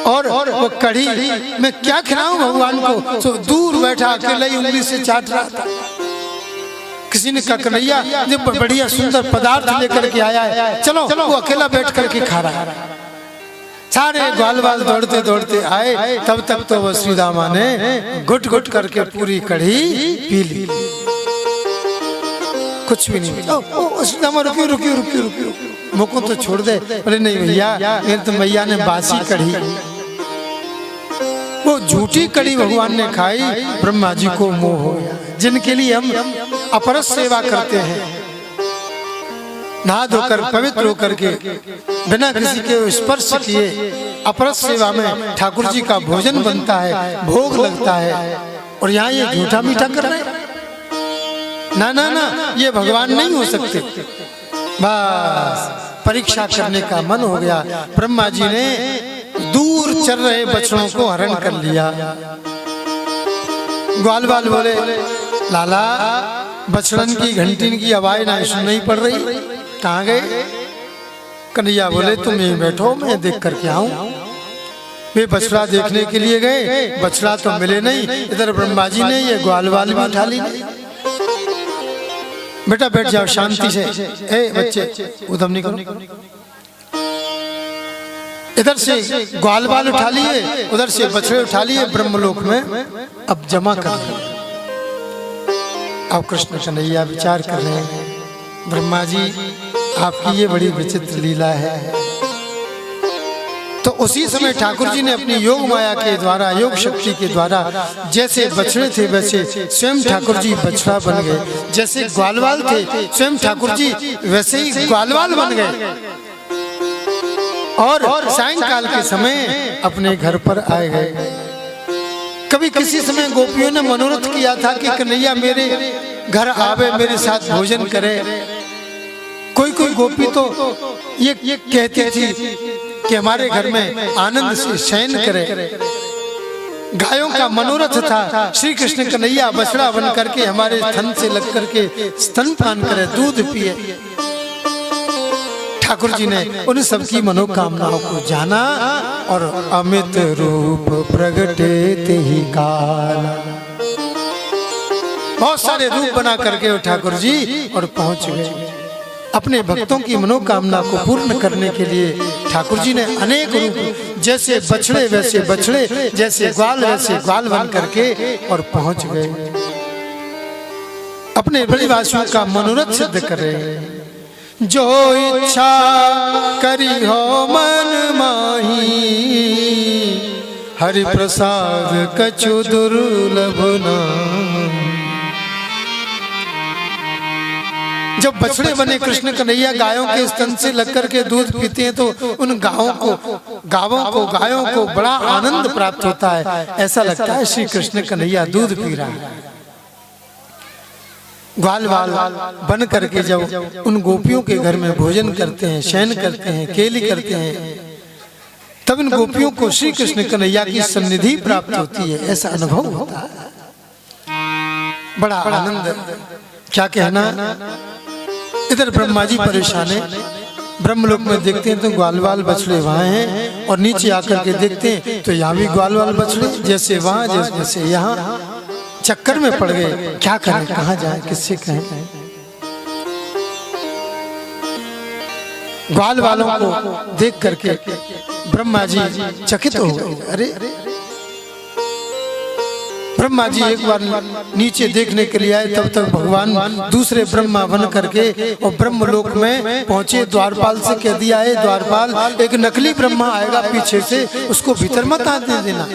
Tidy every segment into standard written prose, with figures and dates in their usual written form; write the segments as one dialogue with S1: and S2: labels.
S1: और वो कढ़ी मैं क्या खिलाऊं भगवान को, तो दूर बैठा अकेले ही उंगली से चाट रहा था। किसी ने कहा कन्हैया ये बढ़िया सुंदर पदार्थ लेकर के आया है, चलो वो अकेला बैठ करके खा रहा है। सारे ग्वाल बाल दौड़ते दौड़ते आए, तब तक तो वो श्री दामा ने घुट घुट करके पूरी कढ़ी पी ली, कुछ भी नहीं। ओ श्री दामा रुकियो रुकियो रुकियो रुकियो, मुझको तो छोड़ दे। अरे नहीं भैया, ये तो भैया ने बासी कढ़ी, वो झूठी कढ़ी भगवान ने खाई, ब्रह्मा जी को मोह हो गया। जिनके लिए हम अपरस सेवा करते हैं, नहा धोकर पवित्र होकर के बिना किसी के स्पर्श किए अपरस सेवा में ठाकुर जी का भोजन बनता है, भोग लगता है, और यहाँ ये झूठा मीठा कर रहे हैं। ना ना ना, ये भगवान नहीं हो सकते। बस परीक्षा करने का मन हो गया। ब्रह्मा जी ने दूर चल रहे बछड़ों को हरण कर लिया। ग्वाल बाल बोले लाला बछड़न की घंटी की आवाज ना सुनाई पड़ रही, कहाँ गए? कन्हैया बोले तुम यहीं बैठो, मैं देख करके आऊं। वे बछड़ा देखने के लिए गए, बछड़ा तो मिले नहीं। इधर ब्रह्मा जी ने ये ग्वाल बाल भी उठा ली। बेटा बैठ जाओ शांति से, ए बच्चे उधम नहीं करो। इधर से ग्वाल बाल उठा लिए, उधर से बछड़े उठा लिए, ब्रह्मलोक में अब जमा कर दिए। अब कृष्ण कन्हैया विचार कर रहे हैं, ब्रह्मा जी आपकी ये बड़ी विचित्र लीला है। तो उसी समय ठाकुर जी ने अपनी योग माया के द्वारा, योग शक्ति के द्वारा, जैसे बछड़े थे वैसे स्वयं ठाकुर जी बछड़ा बन गए, जैसे ग्वालवाल थे स्वयं ठाकुर जी वैसे ही ग्वालवाल बन गए। और सायंकाल के समय अपने घर पर आए गए। कभी किसी समय गोपियों ने मनोरथ किया था कि कन्हैया मेरे घर आवे, मेरे साथ भोजन करे। कोई कोई गोपी तो ये कहती थी कि हमारे घर में आनंद से शयन करे। गायों का मनोरथ था श्री कृष्ण कन्हैया बछड़ा बन करके हमारे थन से लग करके स्तनपान करे, दूध पिए। ठाकुर जी ने उन सबकी मनोकामनाओं को जाना और अमित रूप प्रगटे तेहि काल, बहुत सारे रूप बना करके ठाकुर जी और पहुंच गए। अपने भक्तों की मनोकामना को पूर्ण करने के लिए ठाकुर जी ने अनेक रूप, जैसे बछड़े वैसे बछड़े, जैसे ग्वाल वैसे ग्वाल बन करके और पहुंच गए। अपने ब्रजवासियों का मनोरथ सिद्ध कर रहे हैं। जो इच्छा करी हो मन माही, हरि प्रसाद कछु दुर्लभ नाहि। जब बछड़े बने कृष्ण कन्हैया गायों के स्तन से लग कर के दूध पीते हैं तो उन गायों को बड़ा आनंद प्राप्त होता है। ऐसा लगता है श्री कृष्ण कन्हैया दूध पी रहा है। ग्वाल बाल बन करके जब उन गोपियों के घर में भोजन करते हैं, शयन करते हैं, केली करते हैं, तब इन गोपियों को श्री कृष्ण कन्हैया की सन्निधि प्राप्त होती है। ऐसा अनुभव होता है, बड़ा आनंद, क्या कहना। इधर ब्रह्मा जी परेशान है, ब्रह्मलोक में देखते हैं तो ग्वाल बाल बछड़े वहां हैं, और नीचे आकर के देखते हैं तो यहाँ भी ग्वाल बाल बछड़े, जैसे वहां जैसे यहाँ। चक्कर में पड़ गए, क्या करें, कहाँ जाए, किससे कहें। ग्वाल वालों को देख करके ब्रह्मा जी चकित हो गए। अरे ब्रह्मा जी एक बार नीचे देखने के लिए आए, तब तक भगवान दूसरे ब्रह्मा बन करके और ब्रह्मलोक में पहुंचे। द्वारपाल से कह दिया है, द्वारपाल एक नकली ब्रह्मा आएगा पीछे से, उसको भीतर मत आने देना।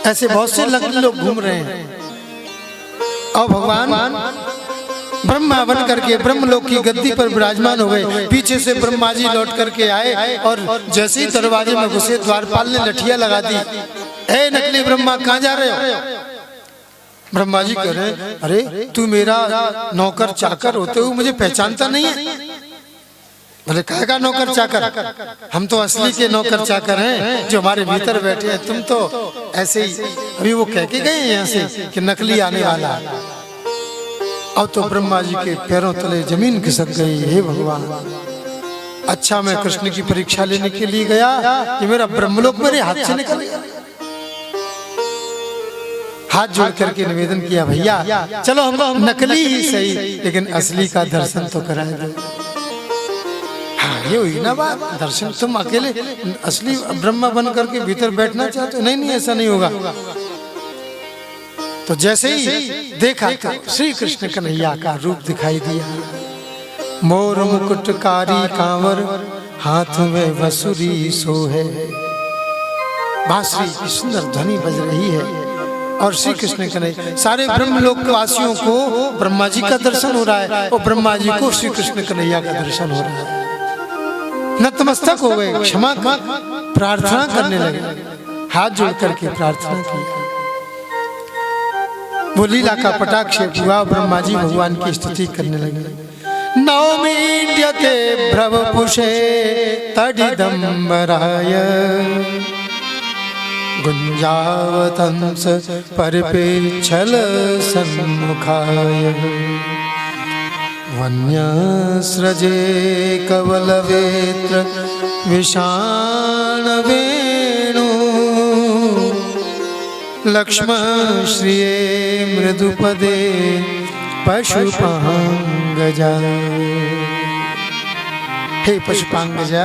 S1: ऐसे बहुत से नकली लोग घूम रहे हैं। और भगवान ब्रह्मा बन करके ब्रह्मलोक की गद्दी पर विराजमान हो गए। पीछे से ब्रह्मा जी लौट करके आए और जैसे ही दरवाजे में घुसे द्वारपाल ने लठिया लगा दी, ए नकली ब्रह्मा कहाँ जा रहे हो? ब्रह्मा जी कह रहे हैं, अरे तू मेरा नौकर चाकर होते हुए मुझे पहचानता नहीं है? बोले कहेगा नौकर चाकर, हम तो असली के नौकर चाकर हैं जो हमारे भीतर बैठे हैं, तुम तो ऐसे ही। अभी वो कह के गए यहाँ से कि नकली आने वाला है। अब तो ब्रह्मा जी के पैरों तले जमीन खिसक गई। हे भगवान, अच्छा मैं कृष्ण की परीक्षा लेने के लिए गया, ये मेरा ब्रह्मलोक मेरे हाथ से निकल गया। हाथ जोड़ करके निवेदन किया, भैया चलो हम नकली ही सही लेकिन असली का दर्शन तो करा दो। हाँ ये हुई ना बात, दर्शन तुम अकेले असली ब्रह्मा बन करके भीतर बैठना चाहते हो? नहीं नहीं ऐसा नहीं होगा। तो जैसे ही देखा तो श्री कृष्ण कन्हैया का रूप दिखाई दिया। मोर मुकुटकारी कांवर हाथ में वसुरी सोहे। बांसुरी की सुंदर ध्वनि बज रही है और श्री कृष्ण कन्हैया सारे ब्रह्मलोक वासियों को ब्रह्मा जी का दर्शन हो रहा है और ब्रह्मा जी को श्री कृष्ण कन्हैया का दर्शन हो रहा है। नतमस्तक हो गए, क्षमा प्रार्थना करने लगे, हाथ जोड़ करके प्रार्थना की। वो लीला का पटाक्षेप हुआ, ब्रह्मा जी भगवान की स्तुति करने लगे। नवमीड्यते भ्रवपुषे तडिदम्बराय गुंजावतंस परिपेच्छल सन्मुखाय वन्यस्रजे कवलवेत्र विषाण वेणु लक्ष्मण श्रिये मृदुपदे पशुपांगजा। हे पशुपांगजा,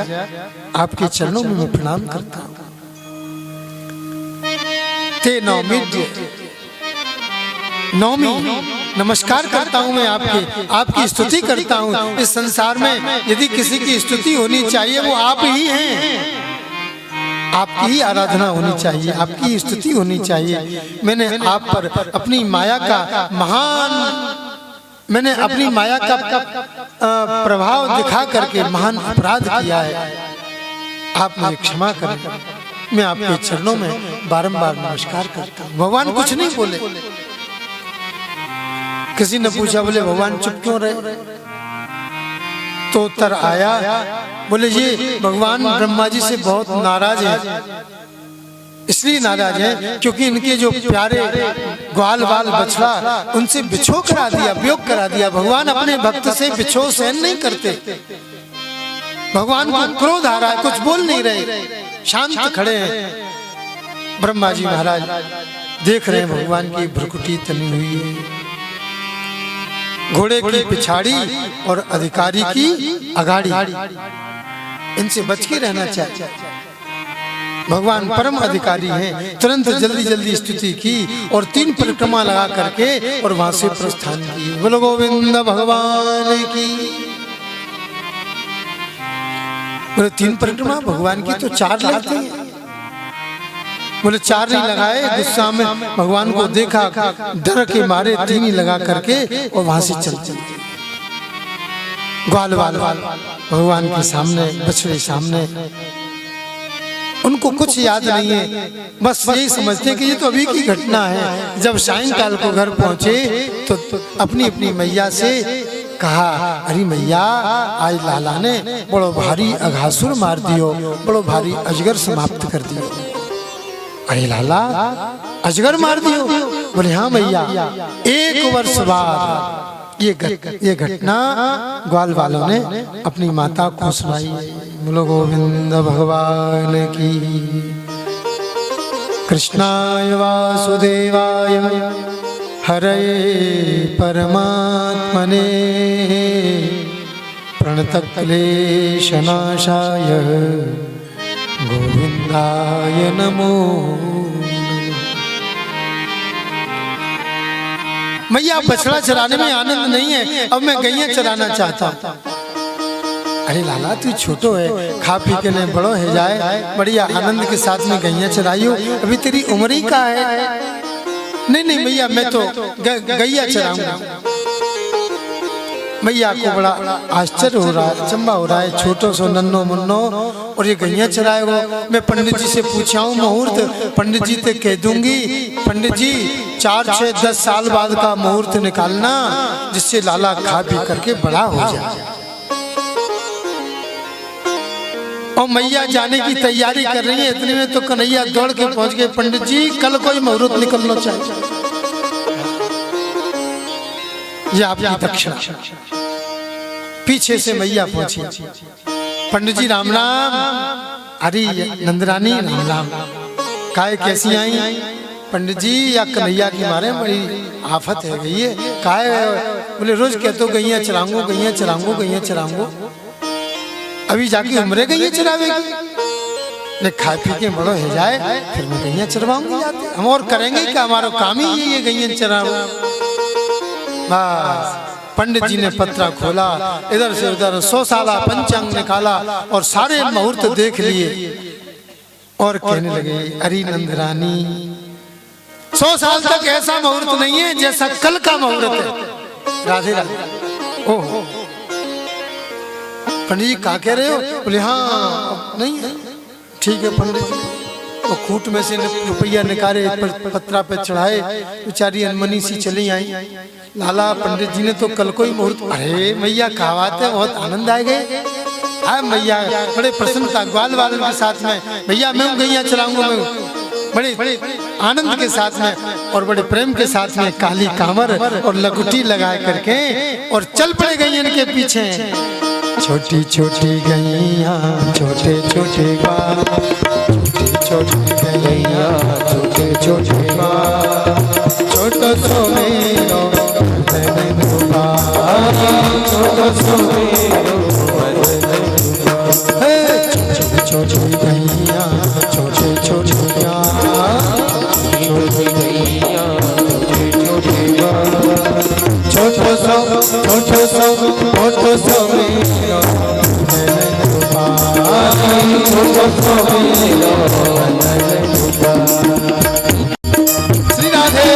S1: आपके चरणों में मैं प्रणाम करता हूँ। ते नौमिद्य, नौमी नमस्कार करता हूँ मैं आपकी स्तुति करता हूँ। इस संसार में यदि किसी की स्तुति होनी चाहिए वो आप ही हैं। आपकी ही आराधना होनी चाहिए, आपकी स्तुति होनी चाहिए। मैंने आप पर अपनी माया का मैंने अपनी माया का प्रभाव दिखा करके महान अपराध किया है, आप मुझे क्षमा करें। मैं आपके चरणों में बारंबार नमस्कार करता हूँ। भगवान कुछ नहीं बोले। किसी ने पूछा, बोले भगवान चुप क्यों रहे? तो उत्तर आया, बोले ये भगवान ब्रह्मा जी से बहुत नाराज है। इसलिए नाराज है क्योंकि इनके जो प्यारे ग्वाल बाल बछड़ा उनसे बिछो करा दिया, वियोग करा दिया। भगवान अपने भक्त से बिछो सहन नहीं करते। भगवान को क्रोध आ रहा है, कुछ बोल नहीं रहे, शांत खड़े हैं। ब्रह्मा जी महाराज देख रहे हैं भगवान की भ्रुकुटी तनी हुई है, घोड़े की पिछाड़ी और अधिकारी की अगाड़ी, इनसे बच के रहना चाहिए। भगवान परम अधिकारी हैं। तुरंत जल्दी जल्दी स्तुति की और 3 परिक्रमा लगा करके और वहां से प्रस्थान किए। बोलो गोविंद भगवान की। बोले 3 परिक्रमा भगवान की तो 4 लगाते हैं। बोले 4 नहीं लगाए, गुस्सा में भगवान को देखा, डर के मारे 3 ही लगा करके और वहां से चल ग्वाल बाल भगवान के सामने, बछड़े सामने। उनको कुछ याद नहीं है, बस यही समझते हैं कि ये तो अभी की घटना है। जब सायंकाल को घर पहुंचे तो अपनी अपनी मैया से कहा, अरे मैया आज लाला ने बड़ो भारी अघासुर मार दियो, बड़ो भारी अजगर समाप्त कर दियो। अरे लाला अजगर मार दियो? बोले हाँ मैया, 1 वर्ष बाद ये घटना ग्वाल वालों ने अपनी माता को सुनाई। बोलो गोविंद भगवान की। कृष्णाय वासुदेवाय हरये परमात्मने प्रणतक्लेशनाशाय गोविंदाय नमो। मैया बछड़ा चराने में आनंद नहीं है, अब मैं गैया चराना चाहता हूँ। अरे लाला तू छोटो है, खा पी के नहीं बड़ो है जाए, बढ़िया आनंद के साथ में गैया चराइयो, अभी तेरी उम्र ही का है। नहीं नहीं मैया मैं तो गैया चराऊंगा। मैया को बड़ा आश्चर्य हो रहा है, चंबा हो रहा है, छोटो सो नन्नो मुन्नो और ये गैया चराएगो। मैं पंडित जी से पूछा हूँ मुहूर्त, पंडित जी से कह दूंगी पंडित जी 4, 6, 10 साल बाद का मुहूर्त निकालना जिससे लाला खा पी करके बड़ा हो जाए। और मैया जाने की तैयारी कर रही है, इतने में तो कन्हैया दौड़ के पहुंच गए, पंडित जी कल कोई मुहूर्त निकलना चाहिए, ये आपकी दक्षिणा। पीछे से मैया पहुंची, पंडित जी राम राम। अरे नंदरानी राम राम, काय कैसी आई? पंडित जी या कन्हैया की मारे बड़ी आफत है गई है। काय बोले रोज कहते गैया चरांगो गैया चरांगो गैया चरांगो, अभी जाके उम्रे गैया चरावेगी। ने खा पी के बड़ो हो जाए फिर मैं गैया चरवाऊंगी जाते। हम और करेंगे क्या, हमारा काम ही ये गैया चराओ। बस पंडित जी ने पत्रा खोला, इधर से उधर 100 साला पंचांग निकाला और सारे मुहूर्त देख लिए और कहने लगे अरे नंदरानी 100 साल तक ऐसा मुहूर्त नहीं है जैसा कल का मुहूर्त है। राधे राधे। ओह पंडित जी क्या कह रहे हो? बोले हाँ नहीं है। ठीक है पंडित जी। वो कूट में से रुपया निकाले पत्रा पे चढ़ाए, बेचारी अनमनी सी चली आई। लाला पंडित जी ने तो कल को ही मुहूर्त। अरे मैया क्या बात है, बहुत आनंद आ गए। मैया बड़े प्रसन्नता ग्वाल वालन के साथ में, भैया मैं गैया चलाऊंगा, मैं बड़े आनंद के साथ में और बड़े प्रेम के साथ में काली कांवर और लगुटी लगा करके और चल पड़े गैयन के पीछे। छोटी छोटी गैया छोटे छोटे बाल, छोटी छोटी गैया छोटे छोटे बाल, छोटो सो मेरो बदन गोपाल, छोटो सो मेरो बदन गोपाल। छोटी छोटी गैया छोटे छोटे बाल, छोटी गैया छोटे छोटे बाल, छोटो सो मेरो बदन गोपाल, छोटो सो मेरो बदन गोपाल। श्री राधे।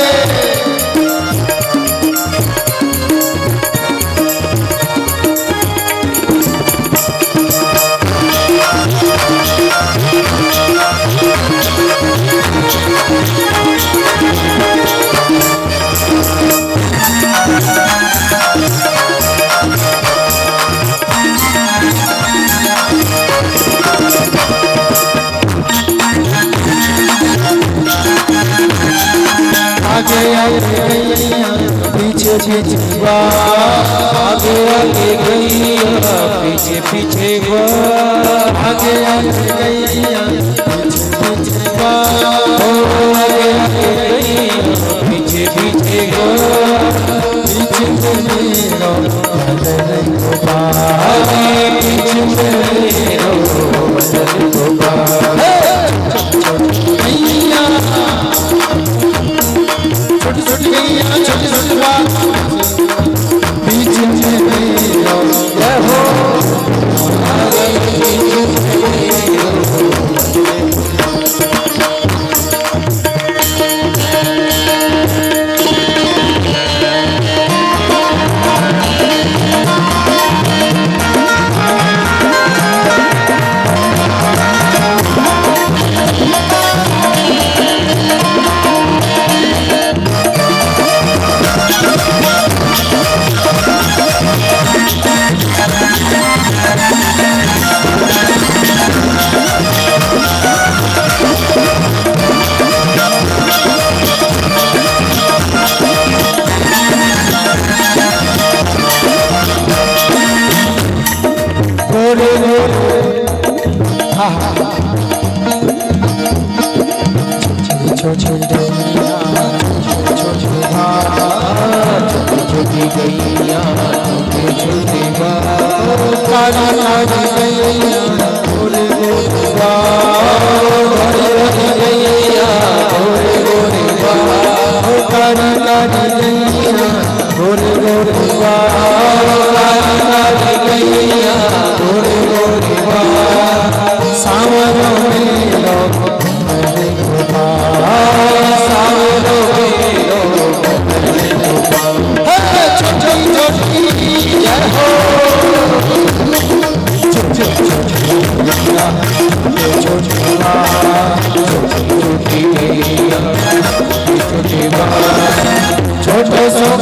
S1: आगे आगे गैया पीछे पीछे आगे आगे गैया पीछे पीछे आगे आगे गैया पीछे पीछे आगे आगे गैया पीछे पीछे पीछे मेरो बदन गोपाल, पीछे मेरो बदन गोपाल। छोटी छोटी गैया छोटी छोटी बात बीच में मेरो जय हो। छोटो सो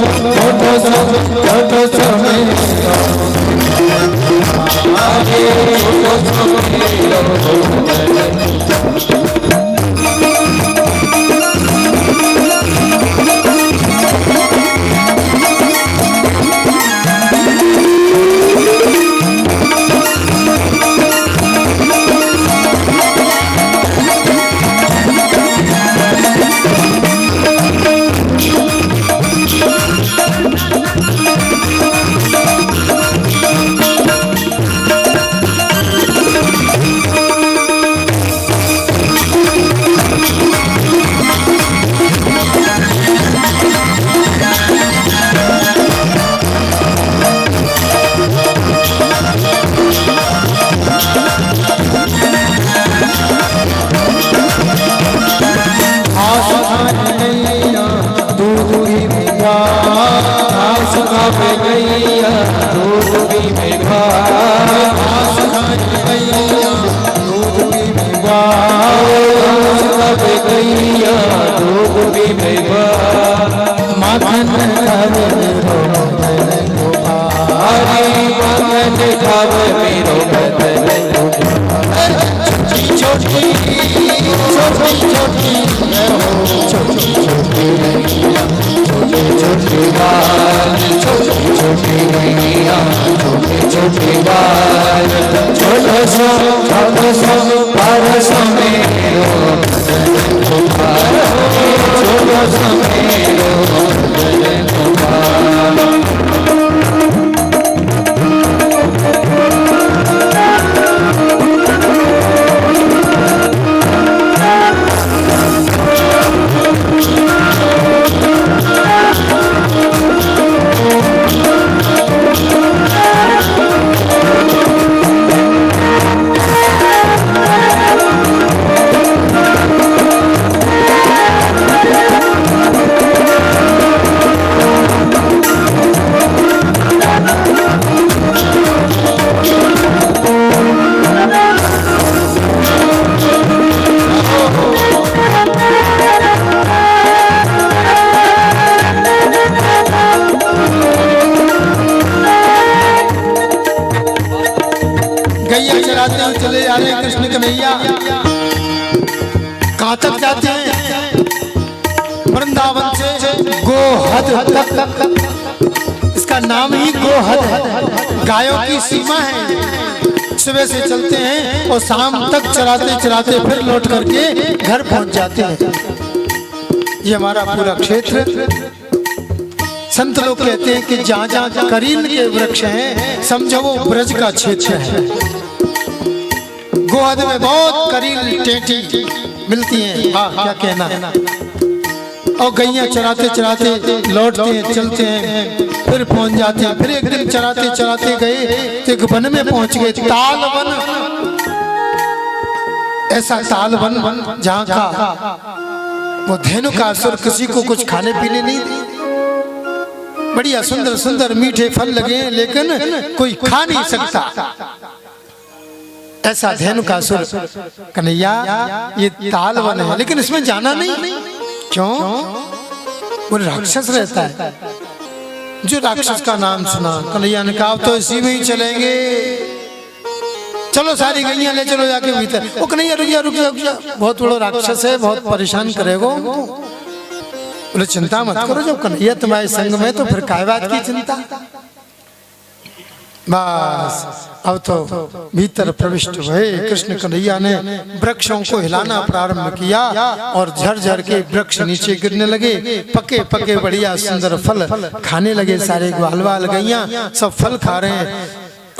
S2: खावे गैया दूध पीवे माखन खावे मेरो बदन गोपाल हरी माखन खावे मेरो बदन गोपाल छोटी छोटी छोटी छोटी छोटी छोटी गैया छोटी छोटी बाल छोटी छोटी गैया छोटी छोटी बाल छोटो सो पारसो मेरो बदन गोपाल छोटो सो मेरो बदन गोपाल
S1: चले जा रहे कृष्ण कन्हैया। कहां तक जाते हैं? वृंदावन से गोहद तक। इसका नाम ही गोहद है, गायों की सीमा है। सुबह से चलते हैं और शाम तक चराते चराते फिर लौट करके घर पहुंच जाते हैं। ये हमारा पूरा क्षेत्र। संत लोग कहते हैं कि जहाँ जहाँ करील के वृक्ष हैं समझो वो ब्रज का क्षेत्र है। गोहद में बहुत करील टेंटी मिलती हैं। हाँ, क्या कहना। और गैया चराते चराते लौटते हैं, चलते हैं, फिर पहुंच जाते हैं। फिर एक दिन चराते चराते गए तो एक वन में पहुंच गए, ताल वन। ऐसा ताल वन जहाँ का वो धेनुकासुर किसी को कुछ खाने पीने नहीं दी। बढ़िया सुंदर सुंदर मीठे फल लगे हैं लेकिन कोई खा नहीं सकता। ऐसा धेनुकासुर। कन्हैया ये ताल वन है लेकिन इसमें जाना नहीं। क्यों? वो राक्षस रहता है। जो राक्षस का नाम सुना कन्हैया ने कहा तो इसी में ही चलेंगे। चलो सारी गैया ले चलो जाके भीतर। वो कन्हैया रुक जा रुक जा रुक जा, बहुत बड़ा राक्षस है, बहुत परेशान करेगा। बोले चिंता मत करो, जब कन्हैया तुम्हारे संग में तो फिर काय बात की चिंता। बस अब तो भीतर प्रविष्ट हुए। कृष्ण कन्हैया ने वृक्षों को हिलाना प्रारंभ किया और झरझर के वृक्ष नीचे गिरने लगे। पके पके बढ़िया सुंदर फल खाने लगे। सारे ग्वाल वाल गैया सब फल खा रहे हैं।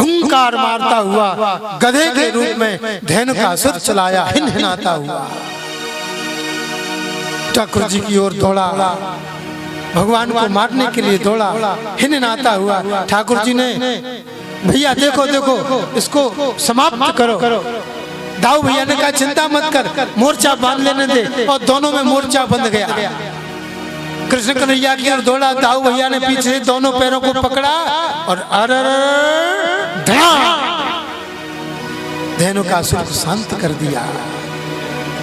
S1: हुंकार मारता हुआ गधे के रूप में धेनुकासुर चलाया, हिनहिनाता हुआ ठाकुर जी की ओर दौड़ा। भगवान को मारने के लिए दौड़ा, हिनहिनाता हुआ। ठाकुर जी ने भैया देखो देखो इसको समाप्त करो। दाऊ भैया ने कहा चिंता मत कर, मोर्चा बांध लेने दे। और दोनों में मोर्चा बंध गया। कृष्ण कन्हैया की ओर दौड़ा, दाऊ भैया ने पीछे से दोनों पैरों को पकड़ा और धेनुकासुर को शांत कर दिया।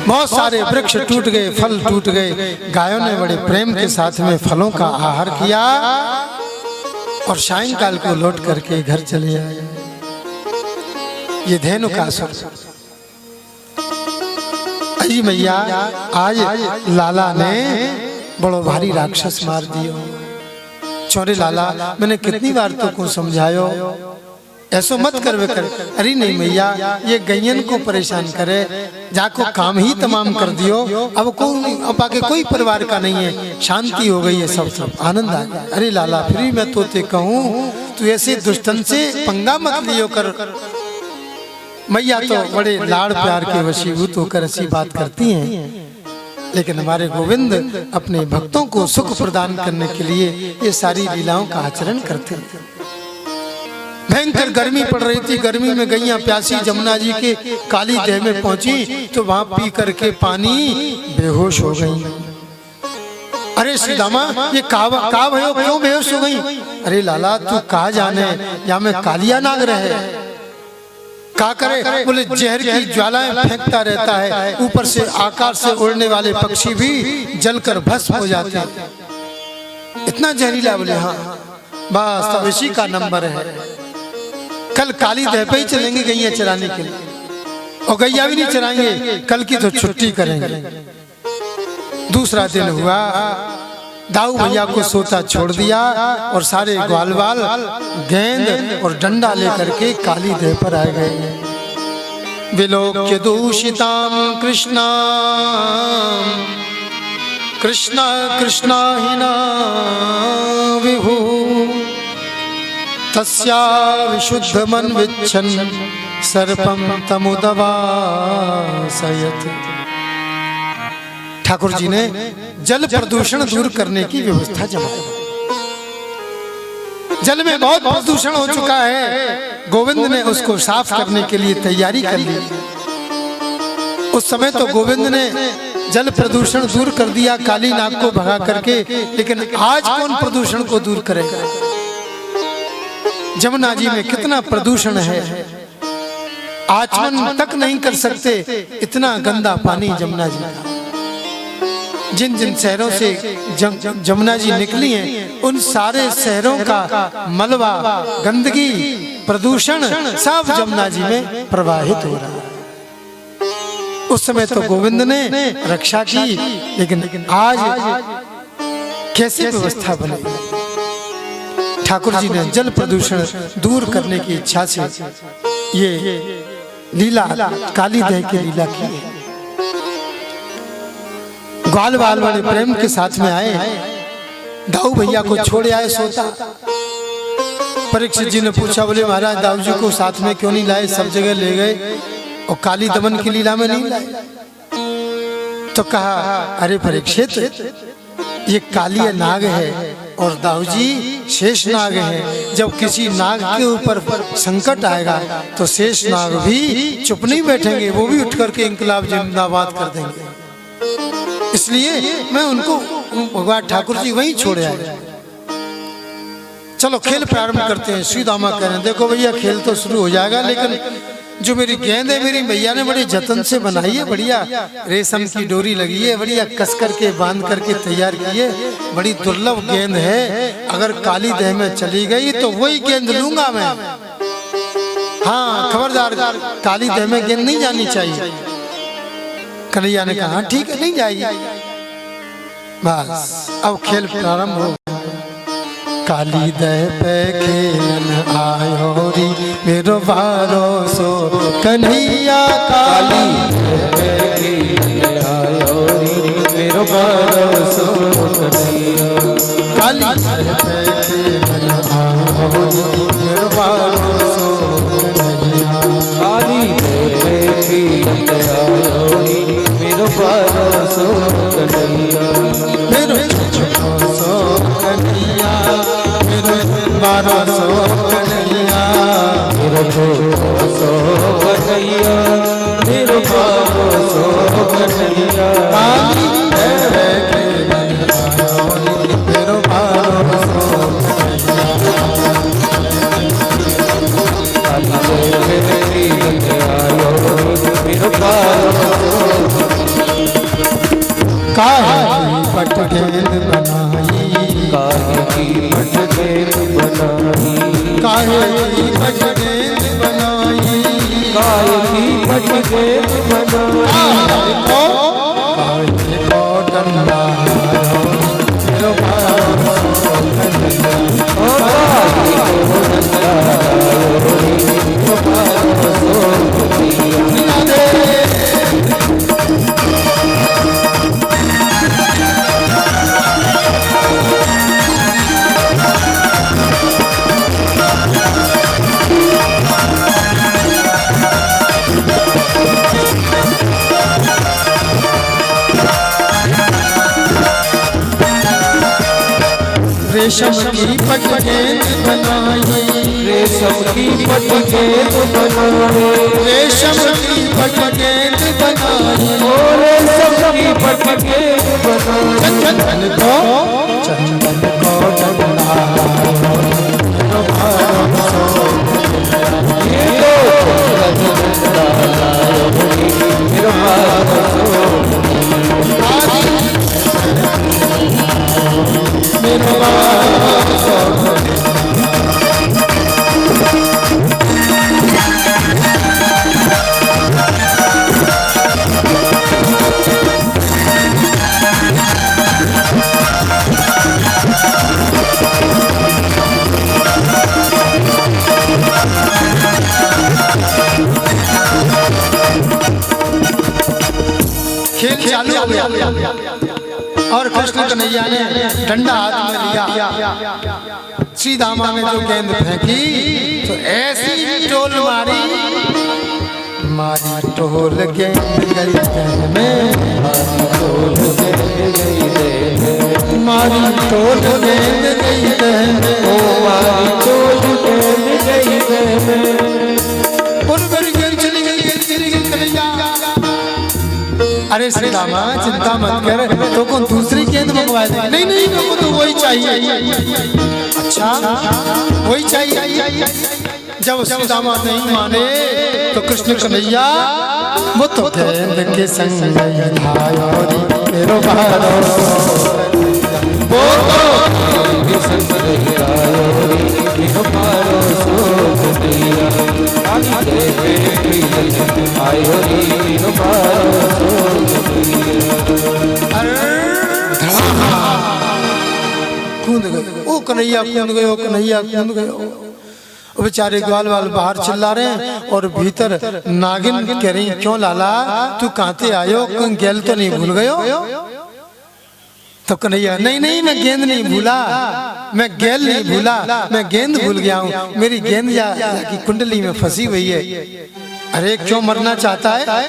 S1: बहुत सारे वृक्ष टूट गए, फल टूट गए। गायों ने बड़े प्रेम के साथ में फलों का आहार किया और सायंकाल को लौट करके घर चले आए। ये धेनुकासुर। अजी मैया आज लाला ने बड़ो भारी राक्षस मार दियो। चोरे लाला मैंने कितनी बार तो को समझायो ऐसो मत करवे कर। अरे नहीं मैया ये गैयन को परेशान करे, जाको काम ही तमाम कर दियो। अब आगे कोई परिवार का नहीं है, शांति हो गई है, सब आनंद आ गया। अरे लाला फिर मैं तोते कहूँ तू ऐसे दुष्टन से पंगा मत लियो कर। मैया तो बड़े लाड़ प्यार के वशीभूत होकर ऐसी बात करती हैं, लेकिन हमारे गोविंद अपने भक्तों को सुख प्रदान करने के लिए ये सारी लीलाओं का आचरण करते हैं। भयंकर गर्मी पड़ रही थी। गर्मी में गैया प्यासी जमुना जी के काली देह में पहुंची तो वहां पी करके पानी बेहोश हो गई। अरे श्री रामा ये का भयो क्यों बेहोश हो गई? अरे लाला तू कहा जाने या में कालिया नाग रहे, क्या करे? बोले जहर की ज्वालाएं फेंकता रहता है, ऊपर से आकाश से उड़ने वाले पक्षी भी जलकर भस्म हो जाते हैं, इतना जहरीला। बोले हाँ बस तब इसी का नंबर है। कल काली दह पे ही चलेंगे गैया चराने के लिए, और गैया भी नहीं चराएंगे, कल की तो छुट्टी करेंगे। दूसरा दिन हुआ, दाऊ भैया को सोता छोड़ दिया और सारे ग्वाल बाल गेंद और डंडा लेकर के काली देह पर आ गए। विलोक्य दूषिताम कृष्णा कृष्णा कृष्णा हिना विभु तस्या विशुद्ध मन विच्छन सर्पम तमुदवासयत। ठाकुर जी ने जल प्रदूषण दूर करने की व्यवस्था जमाई। जल में बहुत प्रदूषण हो चुका है, गोविंद ने उसको साफ करने के लिए तैयारी कर ली। उस समय तो गोविंद ने जल प्रदूषण दूर कर दिया काली नाग को भगा करके, लेकिन आज कौन प्रदूषण को दूर करेगा? जमुना जी में कितना प्रदूषण है, आचमन तक नहीं कर सकते, इतना गंदा पानी जमुना जी का। जिन जिन शहरों से जमुना जी निकली हैं, उन सारे शहरों का मलबा, गंदगी, प्रदूषण सब जमुना जी में प्रवाहित हो रहा है। उस समय तो गोविंद ने रक्षा की, लेकिन आज कैसी व्यवस्था बनी? ठाकुर जी ने जल प्रदूषण दूर करने की इच्छा से ये लीला, काली दह की लीला की है। ग्वाल बाल वाले प्रेम के साथ में आए, दाऊ भैया को छोड़े आए सोता। परीक्षित जी ने पूछा, बोले महाराज दाऊ जी को साथ में क्यों नहीं लाए? सब जगह ले गए और काली दमन की लीला में नहीं लाए। तो कहा, अरे परीक्षित, ये काली नाग है और दाऊ जी शेष नाग है। जब किसी नाग के ऊपर संकट आएगा तो शेष नाग भी चुप नहीं बैठेंगे, वो भी उठ करके इंकलाब जिंदाबाद कर देंगे। इसलिए मैं उनको भगवान ठाकुर जी वहीं छोड़े आए। चलो खेल प्रारंभ करते हैं। श्री दामा कह रहे हैं, देखो भैया खेल तो शुरू हो जाएगा, लेकिन जो मेरी गेंद है मेरी भैया ने बड़े जतन से बनाई है, बढ़िया रेशम की डोरी लगी है, बढ़िया कस करके बांध करके तैयार की है, बड़ी दुर्लभ गेंद है। अगर काली दह में चली गई तो वही गेंद लूंगा मैं। हाँ खबरदार, काली दह में गेंद नहीं जानी चाहिए। कन्हैया ने कहा ठीक है, नहीं जाएगी। बस अब खेल प्रारंभ हो। काली दह पे खेलन आयो री मेरो भरोसो कन्हैया, काली दह पे खेलन आयो री मेरो भरोसो कन्हैया, काली दह पे खेलन आयो री मेरो भरोसो कन्हैया, काली दह पे खेलन आयो री मेरो भरोसो कन्हैया, मेरो भरोसो कन्हैया, मेरो भरोसो कन्हैया, मेरो भरोसो कन्हैया, मेरो भरोसो कन्हैया, काली दह पे खेलन आयो री मेरो भरोसो कन्हैया, काली दह पे खेलन आयो री मेरो भरोसो। काहे पट गेंद बनाई, काहे की पट गेंद बनाई, काहे की पट गेंद बनाई, काहे की पट गेंद बनाई, काहे को डंडा मेरो भरोसो कन्हैया, काहे को डंडा मेरो भरोसो कन्हैया। रेशम की पट गेंद बनाई, रेशम की पट गेंद बनाई, रेशम की पट गेंद बनाई, ओ रेशम की पट गेंद बनाई, चंदन को डंडा मेरो भरोसो, ये तो खेल चालू हो गया और कृष्ण कन्हैया ने डंडा हाथ में लिया। श्री दामा ने जो गेंद फेंकी तो ऐसी टोल मारी, मारी टोल गेंद गई तह में, मारी टोल गेंद गई तह में,
S2: मारी टोल गेंद गई तह में।
S1: और मेरी गेंद चली गई, गेंद चली गई कन्हैया। अरे श्री रामा चिंता मत कर, तो कौन दूसरी गेंद मंगवा दे? नहीं नहीं, मेरे तो वही चाहिए। अच्छा वही चाहिए। जब श्री रामा नहीं माने तो कृष्ण कन्हैया वो तो गेंद के संग मेरो बारो, वो तो
S2: के संग मेरो बारो सो दिया, आयो रे मेरो बारो सो दिया।
S1: कूद गए, ओ कन्हैया कूद गए, ओ कन्हैया कूद गए। बेचारे ग्वाल वाल बाहर चिल्ला रहे हैं और भीतर नागिन कह रही, क्यों लाला तू कहां आयो, गेल तो नहीं भूल गयो? तो कन्हैया नहीं नहीं, मैं गेंद नहीं भूला, मैं गेल नहीं भूला, मैं गेंद भूल गया हूँ, मेरी गेंद की कुंडली में फंसी हुई है। अरे क्यों मरना चाहता है?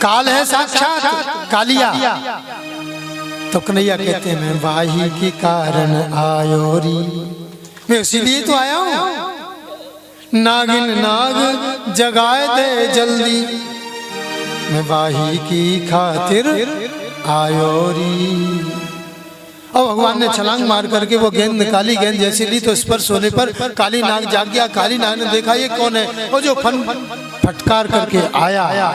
S1: काल है साक्षात कालिया। तो कन्हैया कहते हैं मैं वाही के कारण आयो री, मैं इसीलिए तो आया हूँ। नागिन नाग जगाए दे जल्दी, मैं वाही की खातिर आयो री। और भगवान ने छलांग मार करके वो गेंद निकाली, गेंद जैसे ली तो स्पर्श होने पर काली नाग जाग गया। काली नाग ने देखा ये कौन है, वो जो फन फटकार करके आया।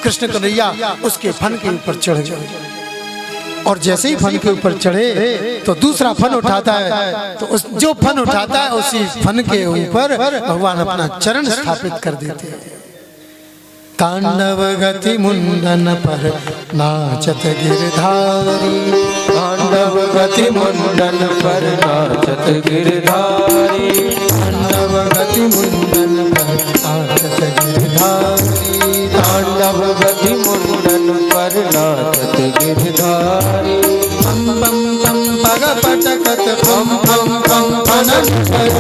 S1: कृष्ण कन्हैया उसके फन के ऊपर चढ़ गए और जैसे ही फन के ऊपर चढ़े तो दूसरा फन उठाता है, तो उस जो फन उठाता है उसी फन के ऊपर भगवान अपना चरण स्थापित कर देते हैं। तांडव गति मुंडन पर नाचत गिरधारी,
S2: तांडव गति मुंडन पर नाचत गिरधारी,
S1: तांडव गति मुंडन पर नाचत गिरधारी,
S2: तांडव गति मुंडन पर नाचत गिरधारी।
S1: पम पम पम पग पटकत पम पम पम फनन पर,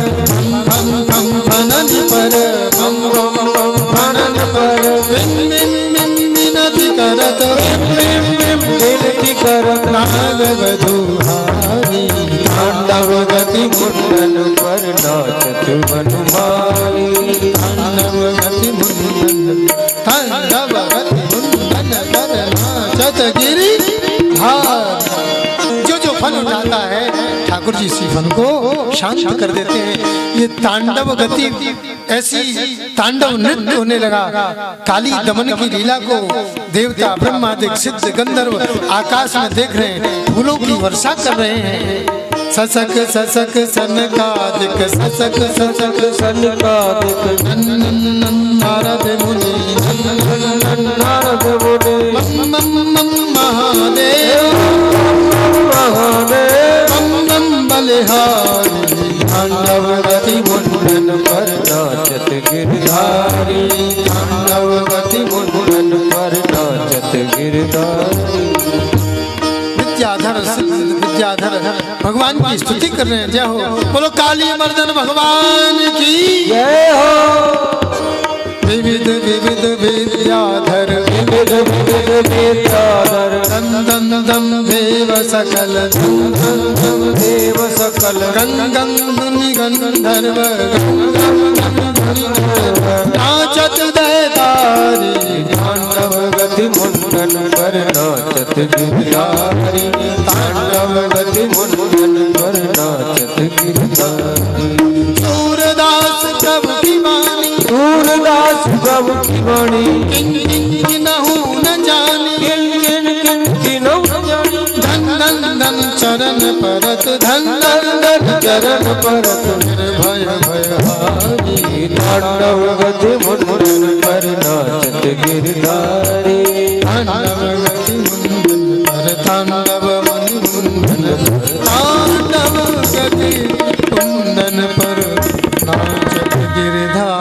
S1: पम पम फनन पर, पम पम पम फनन पर, बिन बिन बिन बिनती करत, बिन बिन बिन बिनती करत नाग वधूहारी।
S2: तांडव गति मुंडन पर नाचत वनमाली,
S1: तांडव गति मुंडन, तांडव गति मुंडन पर नाचत गिरधारी। जो फन उठाता है ठाकुर जी इसी फन को शांत कर देते हैं। ये तांडव गति ऐसी तांडव नृत्य होने लगा। काली दमन की लीला को देवता ब्रह्मादिक सिद्ध गंधर्व आकाश में देख रहे हैं, फूलों की वर्षा कर रहे हैं। ससक ससक सनकादिक, ससक ससक
S2: सनकादिक,
S1: नारद मुनि,
S2: नारद मुनि,
S1: महादेव
S2: महादेव,
S1: बम बलिहारी।
S2: तांडव गति मुंडन पर नाचत गिरधारी, तांडव गति मुंडन पर नाचत गिरधारी।
S1: विद्याधर विद्याधर भगवान की स्तुति कर रहे हैं। जय हो, बोलो काली मर्दन भगवान की
S2: जय हो।
S1: विविध विविध विद्याधर,
S2: विविध विविध विद्याधर,
S1: नंदन दम देव सकल,
S2: नंदन देव सकल,
S1: गंगं मुनि गंधर्व, नाचत दैतारी।
S2: तांडव गति मुंडन पर नाचत गिरधारी, तांडव गति मुंडन पर नाचत गिरधारी।
S1: सूरदास प्रभु की वाणी,
S2: सूरदास प्रभु की वाणी,
S1: किन किन किनहु न जानी,
S2: किन किन किन किनहु न जानी।
S1: धन धन धन चरण परत, धन
S2: धन धन चरण परत,
S1: निर्भय भयहारी।
S2: तांडव गति मुंडन पर नाचत गिरधारी,
S1: तांडव गति मुंडन पर, तांडव मुनि मुंडन, तांडव गति मुंडन पर नाचत गिरधारी।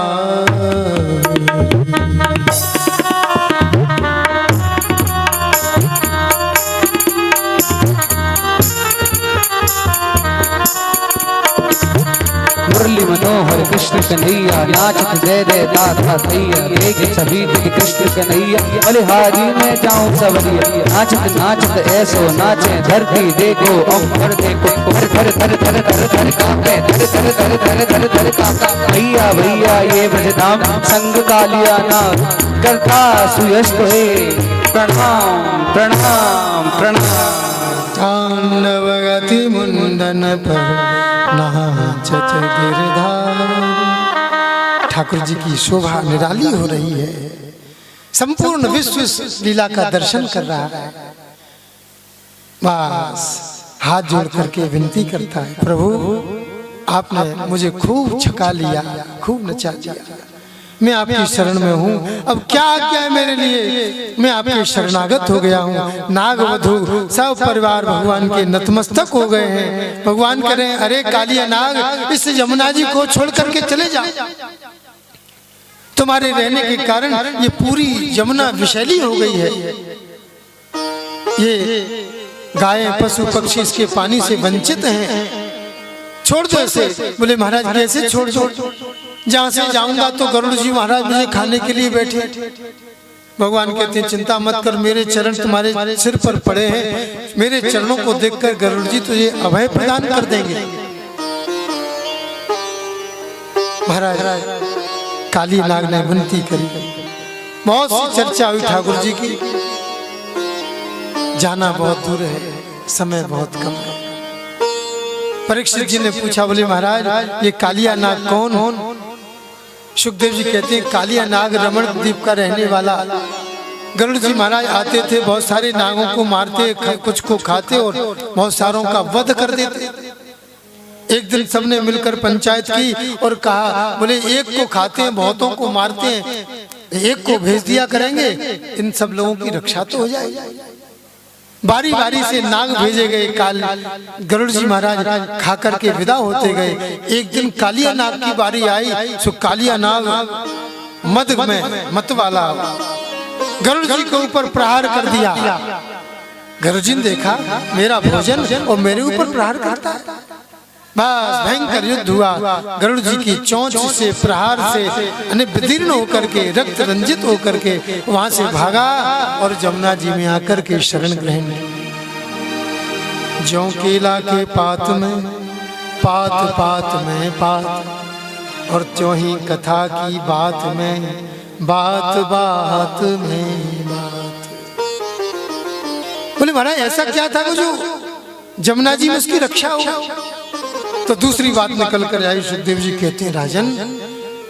S2: कृष्ण कन्हैया नाचत जय जय दाता थैया एक सभी दिख कृष्ण कन्हैया बलिहारी में जाऊं सवरिया नाचत नाचत ऐसो नाचे धरती देखो अंबर देखो धर धर धर धर धर कांपे धर धर धर धर धर धर कांपे भैया भैया ये ब्रजधाम संग कालिया नाथ करता सुयश है प्रणाम प्रणाम प्रणाम
S1: तांडवगति मुंडन पर नाचत गिरधार। ठाकुर जी की शोभा निराली हो रही है, संपूर्ण विश्व इस लीला का दर्शन कर रहा है। बस हाथ जोड़ करके विनती करता है, प्रभु आपने मुझे खूब छका लिया, खूब नचा दिया, मैं आपकी शरण में हूँ, अब क्या आज्ञा है मेरे लिए, मैं आपके शरणागत हो गया हूँ। नागवधू सब परिवार भगवान के नतमस्तक हो गए हैं। भगवान कह रहे हैं, अरे कालिया नाग, इस यमुना जी को छोड़ करके चले जाओ, तुम्हारे रहने के कारण ये पूरी यमुना विषैली हो गई है, ये गायें पशु पक्षी इसके पानी से वंचित हैं, छोड़ दो इसे। बोले महाराज कैसे छोड़ दो, जहां से जाऊंगा तो गरुड़ जी महाराज मुझे खाने के लिए बैठे। भगवान कहते हैं, चिंता मत कर, मेरे चरण तुम्हारे सिर पर पड़े हैं, मेरे चरणों को देखकर गरुड़ जी तुझे अभय प्रदान कर देंगे। महाराज काली नाग ने विनती करी, बहुत सी चर्चा हुई ठाकुर जी की, जाना बहुत दूर है, समय बहुत कम है। परीक्षित जी ने पूछा, बोले महाराज ये कालिया नाग कौन हो? सुखदेव जी कहते हैं, कालिया नाग रमण द्वीप का रहने वाला। गरुड़ जी महाराज आते थे, बहुत सारे नागों को मारते, कुछ को खाते और बहुत सारों का वध कर देते। एक दिन सबने मिलकर पंचायत की और कहा, बोले एक को खाते हैं, बहुतों को मारते हैं, एक को भेज दिया करेंगे, इन सब लोगों की रक्षा तो हो जाएगी। बारी बारी से नाग भेजे गए, काल गरुड़ जी महाराज खा करके विदा होते गए। एक दिन कालिया नाग की बारी आई, सो कालिया नाग मद में मत वाला गरुड़ जी के ऊपर प्रहार कर दिया। गरुड़ जी ने देखा मेरा भोजन और मेरे ऊपर प्रहार करता है, बस भयंकर युद्ध हुआ। गरुड़ जी की चोंच से प्रहार से विदीर्ण होकर के रक्त रंजित होकर के वहां से भागा और जमुना जी में आकर के शरण ग्रहण। ज्यों केला के पात में पात पात में पात, और त्यों ही कथा की बात में बात बात में बात। बोले महाराज ऐसा क्या था जो जमुना जी में उसकी रक्षा हो? तो दूसरी बात निकल कर आई। सुखदेव जी कहते हैं, राजन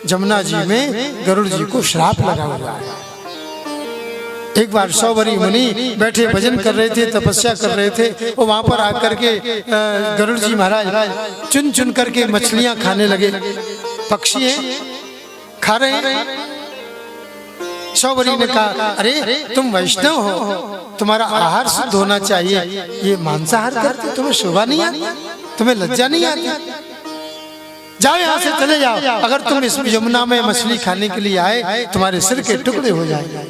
S1: जमुना जी में गरुड़ जी को श्राप लगा हुआ है। एक बार सौवरी मुनि बैठे भजन कर रहे थे, तपस्या कर रहे थे, और वहां पर आकर के गरुड़ जी महाराज चुन चुन करके मछलियां खाने लगे। पक्षी हैं, खा रहे हैं। सौवरी ने कहा, अरे तुम वैष्णव हो, तुम्हारा आहार शुद्ध होना चाहिए, ये मांसाहार करते तुम्हें शोभा नहीं आती, तुम्हें लज्जा नहीं आती, जाओ यहाँ से चले जाओ। अगर तुम इस यमुना में मछली खाने के लिए आए, तुम्हारे सिर के टुकड़े हो जाएंगे।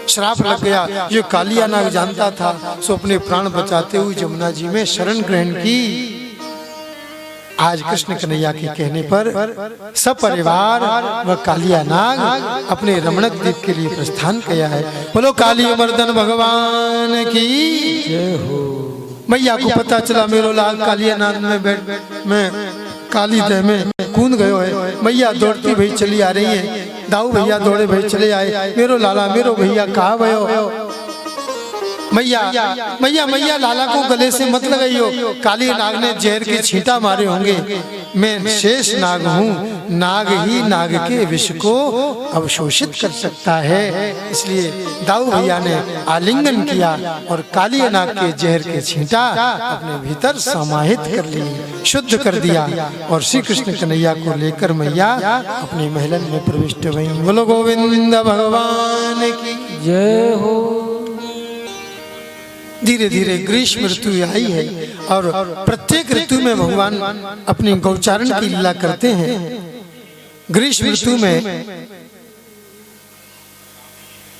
S1: श्राप लग गया। जो कालिया नाग जानता था, सो अपने प्राण बचाते हुए जमुना जी में शरण ग्रहण की। आज कृष्ण कन्हैया के कहने पर सपरिवार व कालिया नाग अपने रमणक द्वीप के लिए प्रस्थान किया है। बोलो काली मर्दन भगवान की जय हो। मैया को पता चला मेरो लाल कालिया नाग में बैठ में काली दह में कूद गयो है। मैया दौड़ती भई चली आ रही है। दाऊ भैया दौड़े भई चले आए, मेरो लाला मेरो भैया कहाँ भयो? मैया मैया मैया लाला को गले से मत लगाइयो, काली नाग ने जहर के छींटा मारे होंगे। मैं शेष नाग हूँ, नाग ही नाग के विष को अवशोषित कर सकता है। इसलिए दाऊ भैया ने आलिंगन किया और काली नाग के जहर के छींटा अपने भीतर समाहित कर लिए, शुद्ध कर दिया। और श्री कृष्ण कन्हैया को लेकर मैया अपने महलन में प्रविष्ट हुई। बोलो गोविंद भगवान की
S2: जय हो।
S1: धीरे धीरे ग्रीष्म ऋतु आई है और प्रत्येक ऋतु में भगवान अपनी गौचारण की लीला करते हैं। ग्रीष्म ऋतु में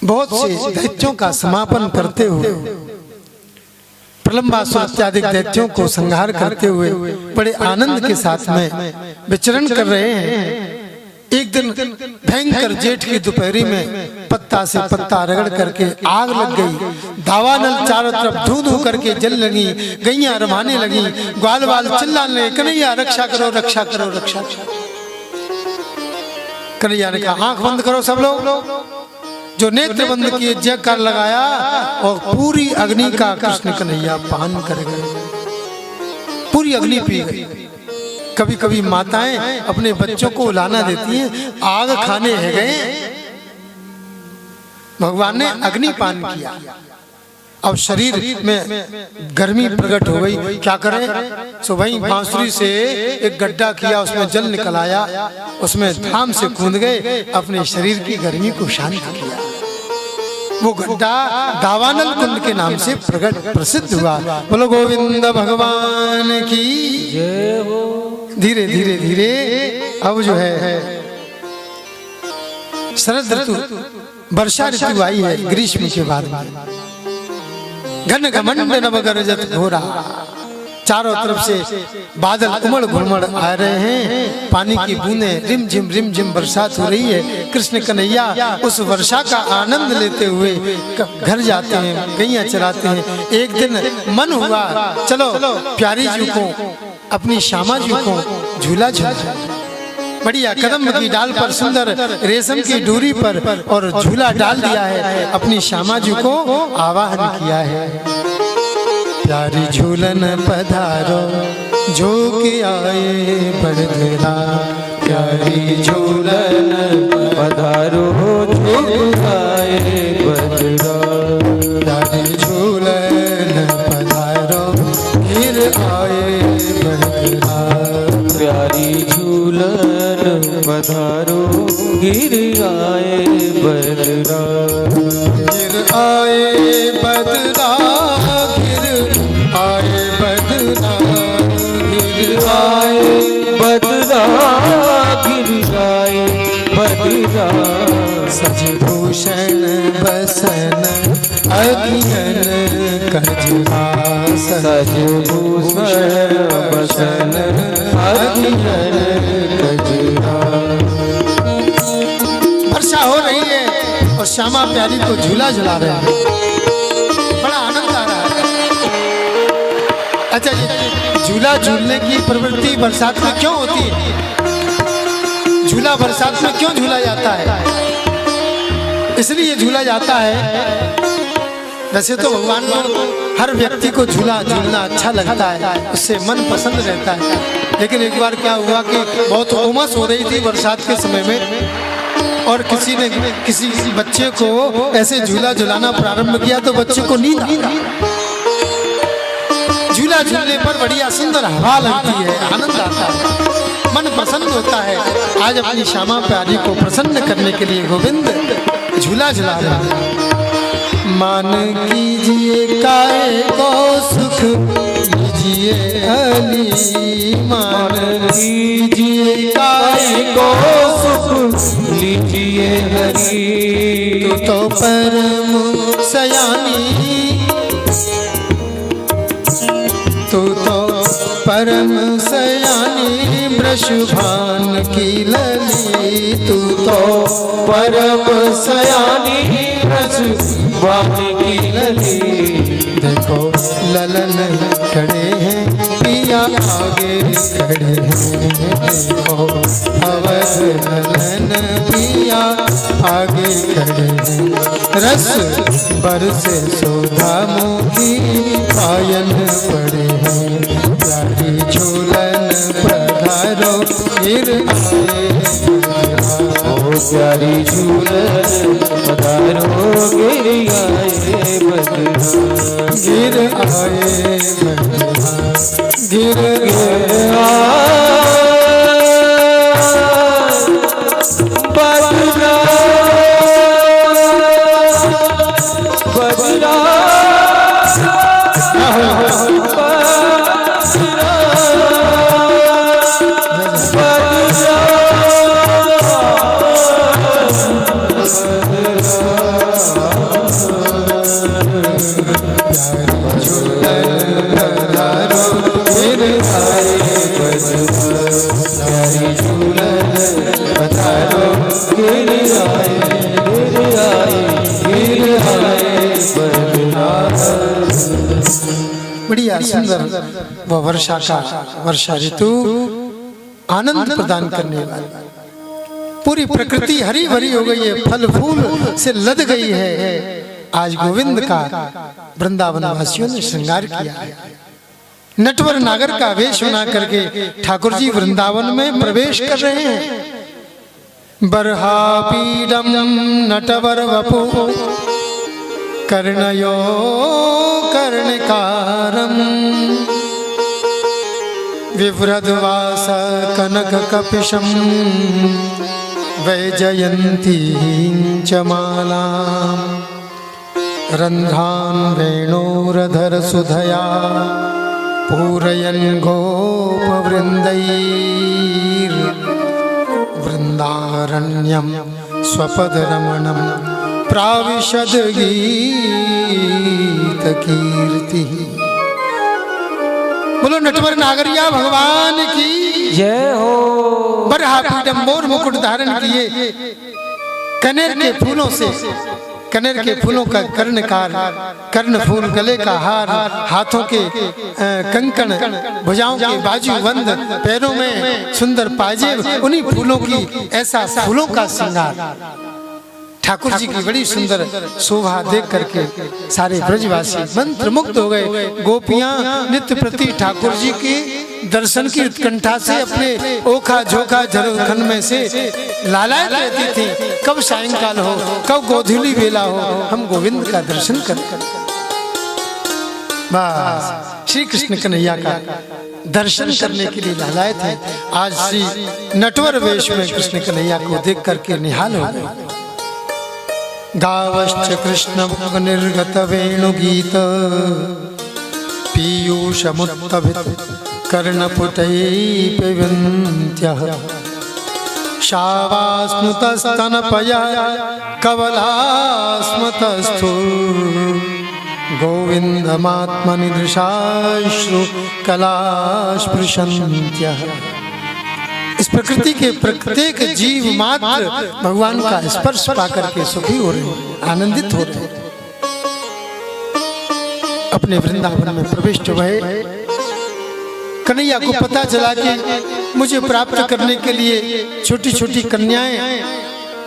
S1: बहुत से दैत्यों का समापन करते हुए, प्रलंबासुर इत्यादि दैत्यों को संहार करते हुए बड़े आनंद के साथ में विचरण कर रहे हैं। एक दिन भयंकर जेठ की दोपहरी में पत्ता से पत्ता रगड़ करके आग लग गई। दावानल चारों तरफ धू धू करके जल लगी, गैया रमाने लगी, ग्वाल वाल चिल्लाने, कन्हैया रक्षा करो रक्षा करो रक्षा करो। कन्हैया ने कहा आंख बंद करो सब लोग। जो नेत्र बंद किए जयकार लगाया और पूरी अग्नि का कृष्ण कन्हैया पान कर गए, पूरी अग्नि पी गई। कभी कभी माताएं अपने बच्चों को उलाना देती हैं, आग खाने है गए, भगवान ने अग्निपान किया। अब शरीर में गर्मी प्रकट हो गई, क्या करें? सो वहीं बांसुरी से एक गड्ढा किया, उसमें जल निकल आया, उसमें धाम से कूद गए, अपने शरीर की गर्मी को शांत किया। वो गड्ढा दावानल कुंड के नाम से प्रसिद्ध हुआ। बोलो गोविंद भगवान की जय हो। धीरे धीरे धीरे अब जो है शरद ऋतु, वर्षा ऋतु आई है। ग्रीष्म के बाद घन घमंड नवगरजत घोरा, चारों तरफ से बादल उमड़ घुमड़ आ रहे हैं, पानी की बूंदें रिम झिम बरसात हो रही है। कृष्ण कन्हैया उस वर्षा का आनंद लेते हुए घर जाते हैं, गैया चराते हैं। एक दिन मन हुआ चलो प्यारी जी को, अपनी श्यामा जी को झूला झूला, बढ़िया कदम की डाल पर सुंदर रेशम की डोरी पर और झूला डाल दिया है, अपनी श्यामा जी को आवाहन किया है। प्यारी झूलन पधारो जो कि आए बड़धरा, प्यारी झूलन पधारो जो कि आए बड़धरा, प्यारी झूलन पधारो गिर आए बड़धरा, प्यारी झूलन पधारो गिर आए बड़धरा, गिर आए बड़धरा, आए बदरा गिर आए बदरा गिर आए बदरा, सजभूषण बसन अगियन कजरा, सजभूषण बसन अगियन कजरा। वर्षा हो रही है और श्यामा प्यारी को झूला झुला रहे हैं, बड़ा आनंद आ रहा है। अच्छा जी, झूला झूलने की प्रवृत्ति बरसात में क्यों होती है? झूला बरसात में क्यों झूला जाता है? इसलिए झूला जाता है, वैसे तो भगवान को हर व्यक्ति को झूला झूलना अच्छा लगता है, उससे मन पसंद रहता है। लेकिन एक बार क्या हुआ कि बहुत उमस हो रही थी बरसात के समय में, और किसी ने किसी बच्चे को ऐसे झूला झुलाना प्रारंभ किया तो बच्चे को नींद आई। झूला झूलने पर बढ़िया सुंदर हवा लगती है, आनंद आता है, मन प्रसन्न होता है। आज अपनी श्यामा प्यारी को प्रसन्न करने के लिए गोविंद झूला झुला रहा है। मान कीजिए काय को सुख लीजिए हली, मान कीजिए काय को सुख लीजिए हरी, तू तो परम सयानी, तू तो परम सयानी वृषभान की लली, तू तो परम सयानी वृषभान की लली। देखो ललन खड़े हैं पिया आगे खड़े हैं, देखो अवध ललन पिया आगे खड़े हैं, रस बरसे सोधा मोती पायन पड़े हैं, प्यारी झूलन पधारो गिर आए, ओ प्यारी झूलन पधारो गिर आए बदरा, गिर आए बदरा, गिर
S2: प्यारी झूलन पधारो गिर आए
S1: बढ़िया सुंदर वह वर्षा का वर्षा ऋतु आनंद प्रदान करने वाला। पूरी प्रकृति हरी भरी हो गई है, फल फूल से लद गई है। आज गोविंद का वृंदावन वासियों ने श्रृंगार किया है। नटवर नागर का वेश बना करके ठाकुर जी वृंदावन में प्रवेश कर रहे हैं। बर्हापीडम नटवर वपु कर्णयो कर्णकारम विव्रधवास कनक कपिशम वैजयंती च मालां रंध्रान् वेणोरधर सुधया पूरयन् गोपवृन्दैर् वृन्दारण्यं स्वपदरमणं प्राविशद गीत कीर्ति। बोलो नटवर नागरिया भगवान की
S2: जय हो।
S1: बरहापीडम मोर मुकुट धारण किए कनेर के फूलों से, कनेर के फूलों का कर्णकार, कर्ण फूल, गले का हार, हाथों के कंकण, भुजाओं के बाजूबंद, पैरों में सुंदर पाजेब, उन्हीं फूलों की ऐसा फूलों का श्रृंगार। ठाकुर जी की बड़ी सुंदर शोभा देख करके सारे ब्रजवासी मंत्र मुग्ध हो गए। गोपियां नित्य प्रति ठाकुर जी के दर्शन की उत्कंठा से अपने ओखा झोंका झरोखन में से लालायित रहती थी। कब सायंकाल हो, कब गोधूली बेला हो, हम गोविंद का दर्शन करें। बस श्री कृष्ण कन्हैया का दर्शन करने के लिए लालायित है। आज श्री नटवर वेश में कृष्ण कन्हैया को देख करके निहाल हो गए। गावश्च कृष्ण निर्गत वेणुगीत पीयूषमुत्तभित कर्णपुटैः पिबन्त्यः शावास्नुतस्तनपयः कवलास्मतस्थो गोविन्दमात्मनि दृशाश्रु कलास्पृशन्त्यः। इस प्रकृति के प्रत्येक जीव मात्र भगवान का स्पर्श पाकर के सुखी हो रहे हैं, आनंदित हो रहे हैं। अपने वृंदावन में प्रविष्ट हुए कन्हैया को पता चला कि मुझे प्राप्त करने के लिए छोटी छोटी कन्याएं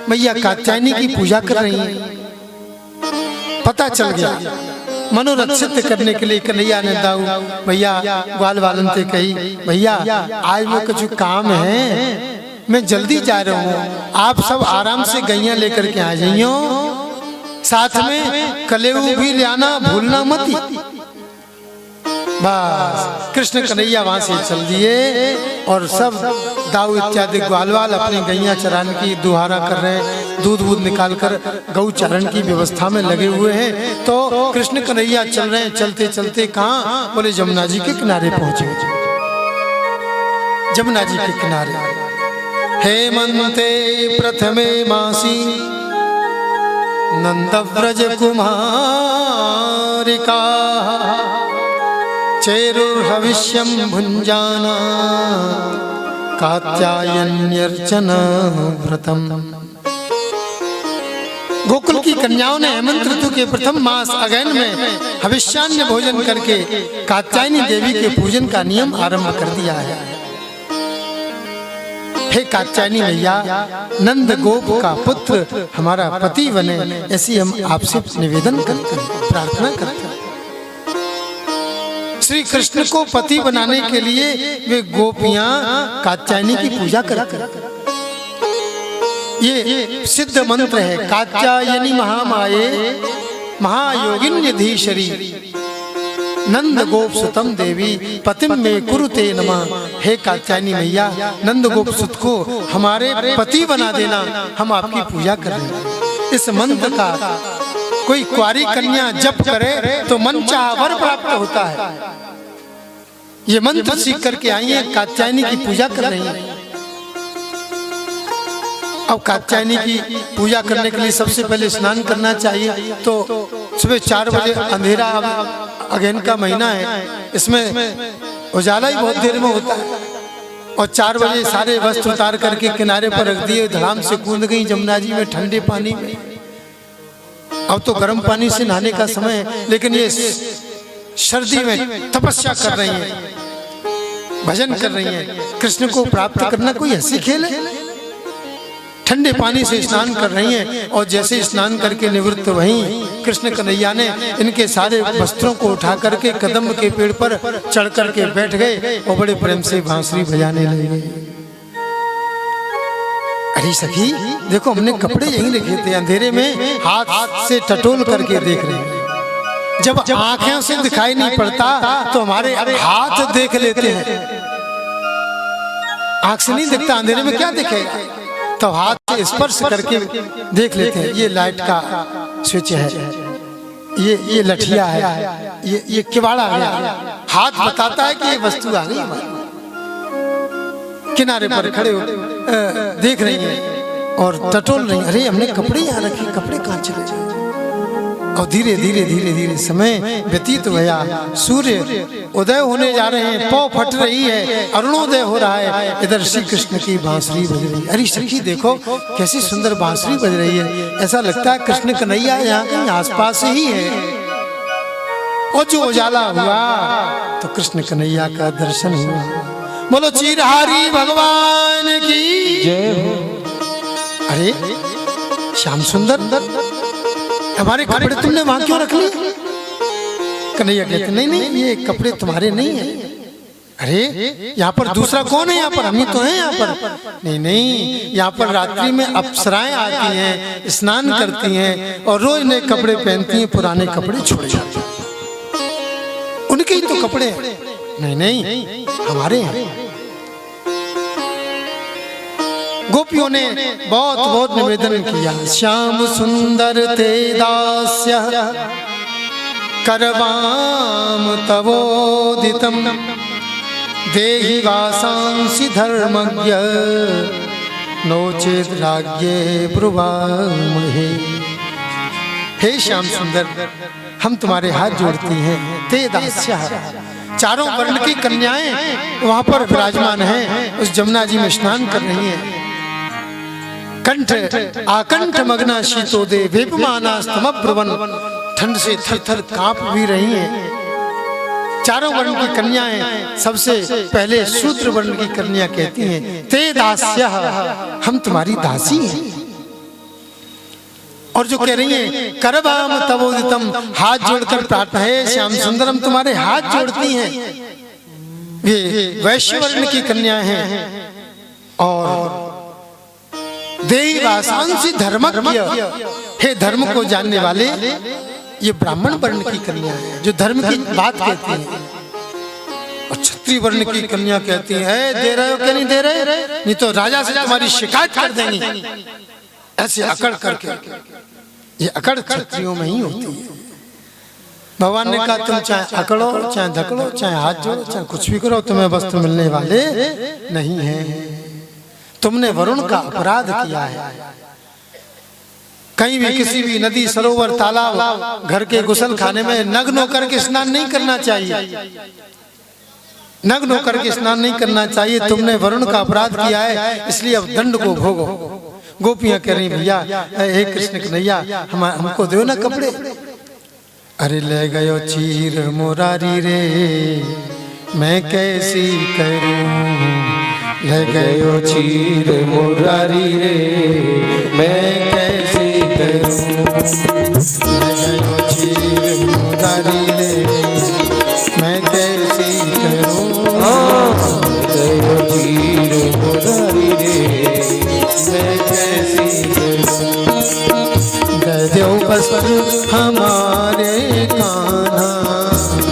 S1: मैया कात्यायनी की पूजा कर रही हैं। पता चल गया। मनोरथ सिद्ध करने के लिए कन्हैया ने दाऊ भैया ग्वाल वालन से कही, भैया आज मैं कुछ काम है, मैं जल्दी जा रहा हूँ, आप सब आराम से गैया लेकर के आ जाइयो, साथ में कलेऊ भी ले आना, भूलना मत। बस कृष्ण कन्हैया वहां से चल दिए और सब दाऊ इत्यादि ग्वालवाल अपनी गैया चराने की दुहारा कर रहे हैं, दूध वूध निकाल कर गौ चारण की व्यवस्था में लगे हुए हैं। तो कृष्ण कन्हैया चल रहे हैं। चलते चलते कहाँ, बोले जमुना जी के किनारे पहुंचे। जमुना जी के किनारे हेमंते प्रथमे मासी नंदव्रज कुमारिका चेरुर्हविष्यं भुञ्जाना कात्यायन्यर्चन व्रतम। गोकुल की कन्याओं ने हेमंत ऋतु के प्रथम मास अगैन में हविष्यान्य भोजन करके कात्यायनी देवी के पूजन का नियम आरंभ कर दिया है। हे कात्यायनी मैया, नंद गोप का पुत्र हमारा पति बने, ऐसी हम आपसे निवेदन करते हैं, प्रार्थना करते हैं। श्री कृष्ण को पति बनाने के लिए वे गोपियां कात्यायनी की पूजा करते हैं। ये सिद्ध मंत्र है, कात्यायनी महामाये महायोगिन्य धीशरी नंद गोप सुतम देवी पतिम में कुरुते नमः। हे कात्यायनी मैया, नंद गोप सुत को हमारे पति बना देना, हम आपकी पूजा कर रहे हैं। इस मंत्र का कोई कुंवारी कन्या जप करे तो मन चाहा वर प्राप्त होता है। ये मंत्र सीख करके आई है, कात्यायनी की पूजा कर रही है। अब कात्यायनी की पूजा करने के लिए सबसे पहले स्नान करना चाहिए। तो सुबह 4 बजे, अंधेरा अगेन का महीना है, इसमें उजाला ही बहुत देर में होता है। और 4 बजे सारे वस्त्र उतार करके किनारे पर रख दिए, धड़ाम से कूद गई जमुना जी में ठंडे पानी में। अब तो गर्म पानी से नहाने का समय है, लेकिन ये सर्दी में तपस्या कर रही हैं, भजन कर रही हैं। कृष्ण को प्राप्त करना कोई हंसी खेल है? ठंडे पानी से स्नान कर रही हैं और जैसे स्नान करके निवृत्त वहीं कृष्ण कन्हैया ने इनके सारे वस्त्रों को उठा करके कदम के पेड़ पर चढ़ करके बैठ गए और बड़े प्रेम से बांसुरी बजाने लगे। अरे सखी देखो, हमने कपड़े यहीं रखे थे, अंधेरे में हाथ से टटोल करके देख रहे हैं। जब आंखें से दिखाई नहीं पड़ता तो हमारे हाथ देख लेते हैं। आंख से नहीं दिखता, अंधेरे में क्या दिखेगा? तो हाथ से स्पर्श करके देख लेते हैं। ये लाइट का स्विच है, ये लठिया है, ये किवाड़ा है। हाथ बताता है कि ये वस्तु आ गई हमारी। किनारे पर खड़े हो देख रही हैं और टटोल रही। अरे हमने कपड़े यहाँ रखे, कपड़े कहाँ चले जाए? और धीरे धीरे समय व्यतीत हुआ। सूर्य उदय होने जा रहे हैं, पौ फट रही है, अरुणोदय हो रहा है। इधर श्री कृष्ण की बांसुरी बज रही है। अरे सखी देखो कैसी सुंदर बांसुरी बज रही है। ऐसा लगता है कृष्ण कन्हैया यहाँ कहीं आसपास ही है। और जो उजाला हुआ तो कृष्ण कन्हैया का दर्शन हुआ। बोलो चीरहारी भगवान की जय हो। अरे श्याम सुंदर, हमारे कपड़े तुमने वहां क्यों रख लिए? कन्हैया कहते नहीं, ये कपड़े तुम्हारे नहीं है। अरे यहाँ पर दूसरा कौन है? यहाँ पर हम ही तो हैं यहाँ पर। नहीं, यहाँ पर रात्रि में अप्सराएं आती हैं, स्नान करती हैं और रोज नए कपड़े पहनती हैं, पुराने कपड़े छोड़ जाते हैं। उनके ही तो कपड़े हैं। नहीं, हमारे हैं। गोपियों ने बहुत निवेदन किया। श्याम सुंदर ते दास्य करवाम तवोदितम देहि वासांसि धर्मज्ञ नोचेत राज्ञे ब्रुवामहे। हे श्याम सुंदर, हम तुम्हारे हाथ जोड़ती हैं। ते दास्य, चारों वर्ण की कन्याएं वहां पर विराजमान हैं, उस जमुना जी में स्नान कर रही हैं। कंठ आकंठ मग्ना शीतोदे वेपमाना स्तमब्रुवन, ठंड से थर-थर कांप भी रही हैं। चारों वर्ण की कन्याएं सबसे पहले शूद्र वर्ण की कन्या कहती हैं ते दास्यः, हम तुम्हारी दासी हैं। और जो कह रही हैं करवाम तवोदितम, हाथ जोड़कर प्रार्थना है श्याम सुंदर, हम तुम्हारे हाथ जोड़ती हैं। वे वैश्य वर्ण की कन्या हैं। और देहि वासांसि धर्मज्ञ, हे धर्म को जानने वाले, ये ब्राह्मण वर्ण की कन्या है जो धर्म की बात कहती है। और क्षत्रिय वर्ण की कन्या कहती है दे रहे हो क्या नहीं दे रहे, नहीं तो राजा से तुम्हारी शिकायत कर देंगे। ऐसे अकड़ करके, ये अकड़ क्षत्रियों में ही होती है। भगवान ने कहा तुम चाहे अकड़ो, चाहे धकड़ो, चाहे हाथ जोड़ो, चाहे कुछ भी करो, तुम्हें वस्त्र मिलने वाले नहीं है। तुमने वरुण का अपराध किया है। कहीं भी किसी भी नदी, सरोवर, तालाब, घर के गुसल खाने में नग्न होकर के स्नान नहीं करना चाहिए। नग्न होकर के स्नान नहीं करना चाहिए। तुमने वरुण का अपराध किया है, इसलिए अब दंड को भोगो। गोपियां कह रही भैया हे कृष्ण कन्हैया, हमको दो ना कपड़े। अरे ले गयो चीर मुरारी रे, मैं कैसी करूं। ले गयो चीर मुरारी रे, मैं कैसी करूं। ले गयो चीर मुरारी रे, मैं कैसी करूं। ले गयो चीर मुरारी रे, मैं कैसी करूं। दे दो वस्त्र हमारे कान्हा,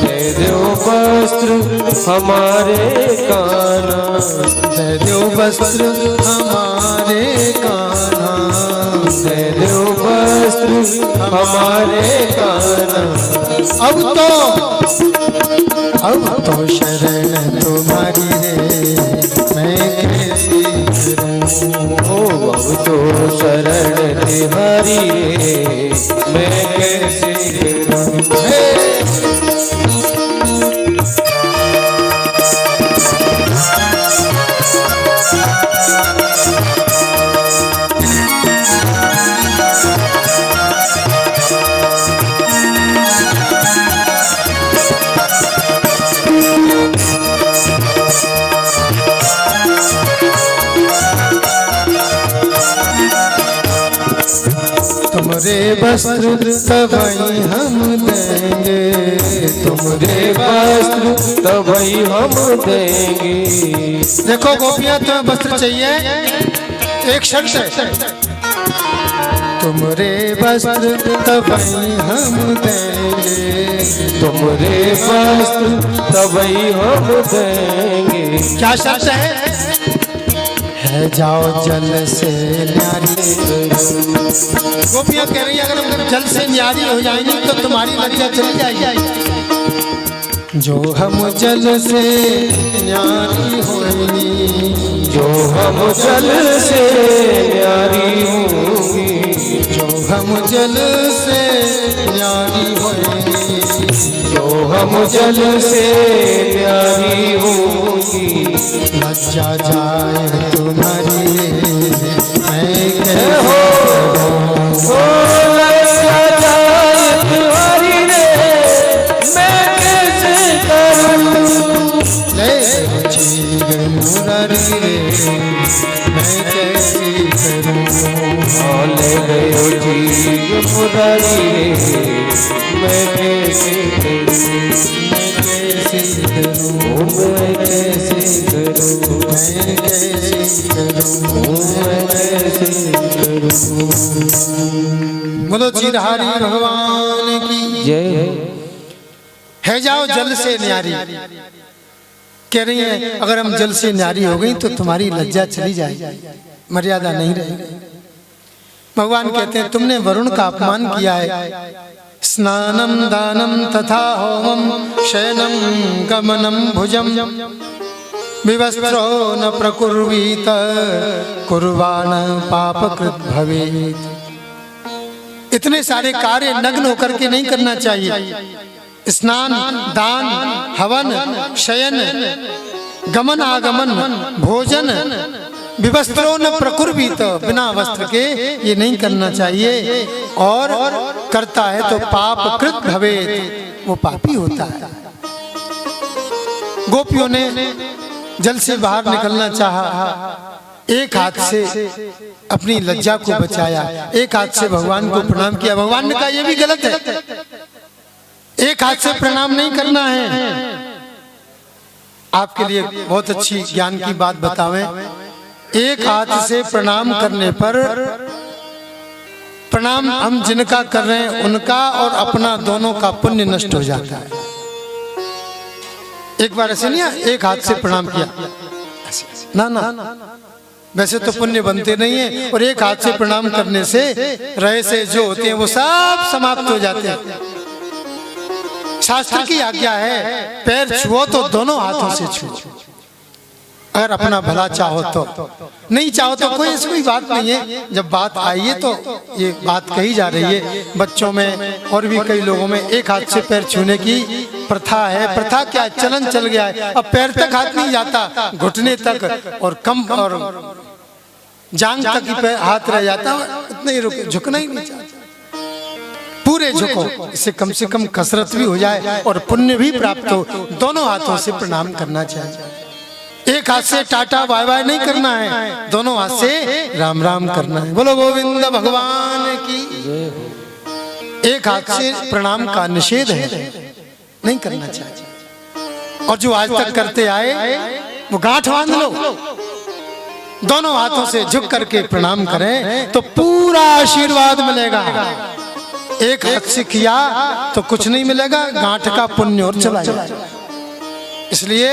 S1: दे दो वस्त्र हमारे कान्हा, दे दो वस्त्र हमारे कान्हा, दे दो वस्त्र हमारे कान्हा। अब तो शरण तुम्हारी रे, मैं कैसी करूं।
S3: अब तो शरण तुम्हारी रे, मैं कैसी करूं।
S1: तुमरे वस्त्र तबई हम देंगे,
S3: तुमरे वस्त्र तबई हम देंगे।
S1: देखो गोपियां तुम्हें वस्त्र चाहिए, एक शर्त है, तुमरे वस्त्र तबई हम देंगे,
S3: तुमरे वस्त्र तबई हम देंगे।
S1: क्या शर्त है जाओ जल से न्यारी। गोपियां कह रही है अगर हम जल से न्यारी हो जाएंगे तो तुम्हारी लज्जा चली जाएगी। जो हम जल से न्यारी होंगी,
S3: जो हम जल से न्यारी होंगी,
S1: जो हम जल से न्यारी होंगी,
S3: जो हम जल से न्यारी होंगी।
S1: लज्जा जाए तुम्हारी मैं कैसे
S3: लज्जा जाए तुम्हारी रे मैं कैसे करूं।
S1: ले जी मुरारी रे मैं कैसे करूं।
S3: ले गयो जी मुरारी रे मैं कैसे करूं।
S1: मैं कैसे करूं,
S3: मैं कैसे करूं,
S1: मैं कैसे करूं,
S3: मैं कैसे करूं।
S1: बोलो चिरहारी भगवान की
S3: जय।
S1: है जाओ जल से न्यारी। कह रही है अगर हम जल से न्यारी हो गई तो तुम्हारी लज्जा चली जाएगी, मर्यादा नहीं रहेगी। भगवान कहते हैं तुमने वरुण का अपमान किया है। स्नानम दानम तथा होमम शयनम गमनम भुजम विवस्त्रो न प्रकुर्वीत कुर्वाण पापकृत भवेत्। इतने सारे कार्य नग्न होकर के नहीं करना चाहिए। स्नान, दान, हवन, शयन, गमन आगमन, भोजन, विवस्त्रो न प्रकुर्वीत, बिना वस्त्र के ये नहीं करना चाहिए। और करता है तो पाप कृत भवेत्, वो पापी होता है। गोपियों ने जल से बाहर निकलना चाहा, एक हाथ से अपनी लज्जा को बचाया, एक हाथ से भगवान को प्रणाम किया। भगवान ने कहा यह भी गलत है, एक हाथ से प्रणाम नहीं करना है। आपके लिए बहुत अच्छी ज्ञान की बात बतावें, एक हाथ से प्रणाम करने पर प्रणाम हम जिनका कर रहे हैं उनका और अपना दोनों का पुण्य नष्ट हो जाता है। एक बार ऐसे नहीं एक हाथ से प्रणाम किया ना ना, वैसे तो पुण्य बनते नहीं है, और एक हाथ से प्रणाम करने से रहे से जो होते हैं वो सब समाप्त हो जाते हैं। शास्त्र की आज्ञा है पैर छुओ तो दोनों हाथों से छुओ, अगर अपना भला चाहो तो, नहीं चाहो तो कोई ऐसी कोई बात नहीं है। जब बात आई है तो ये बात कही जा रही है। बच्चों में और भी कई लोगों में एक हाथ से पैर छूने की प्रथा है। प्रथा क्या चलन चल गया है, अब पैर तक हाथ नहीं जाता, घुटने तक और कम और जांग तक ही हाथ रह जाता, इतना ही रुके, झुकना ही नहीं चाहता। पूरे झुको, इससे कम से कम कसरत भी हो जाए और पुण्य भी प्राप्त हो। दोनों हाथों से प्रणाम करना चाहिए। एक हाथ से टाटा बाय बाय नहीं करना है, दोनों हाथ से राम राम करना है। बोलो गोविंद भगवान की। एक हाथ से प्रणाम का निषेध है, नहीं करना चाहिए। और जो आज तक करते आए वो गांठ बांध लो, दोनों हाथों से झुक करके प्रणाम करें तो पूरा आशीर्वाद मिलेगा। एक हाथ से किया तो कुछ नहीं मिलेगा, गांठ का पुण्य और चला जाएगा। इसलिए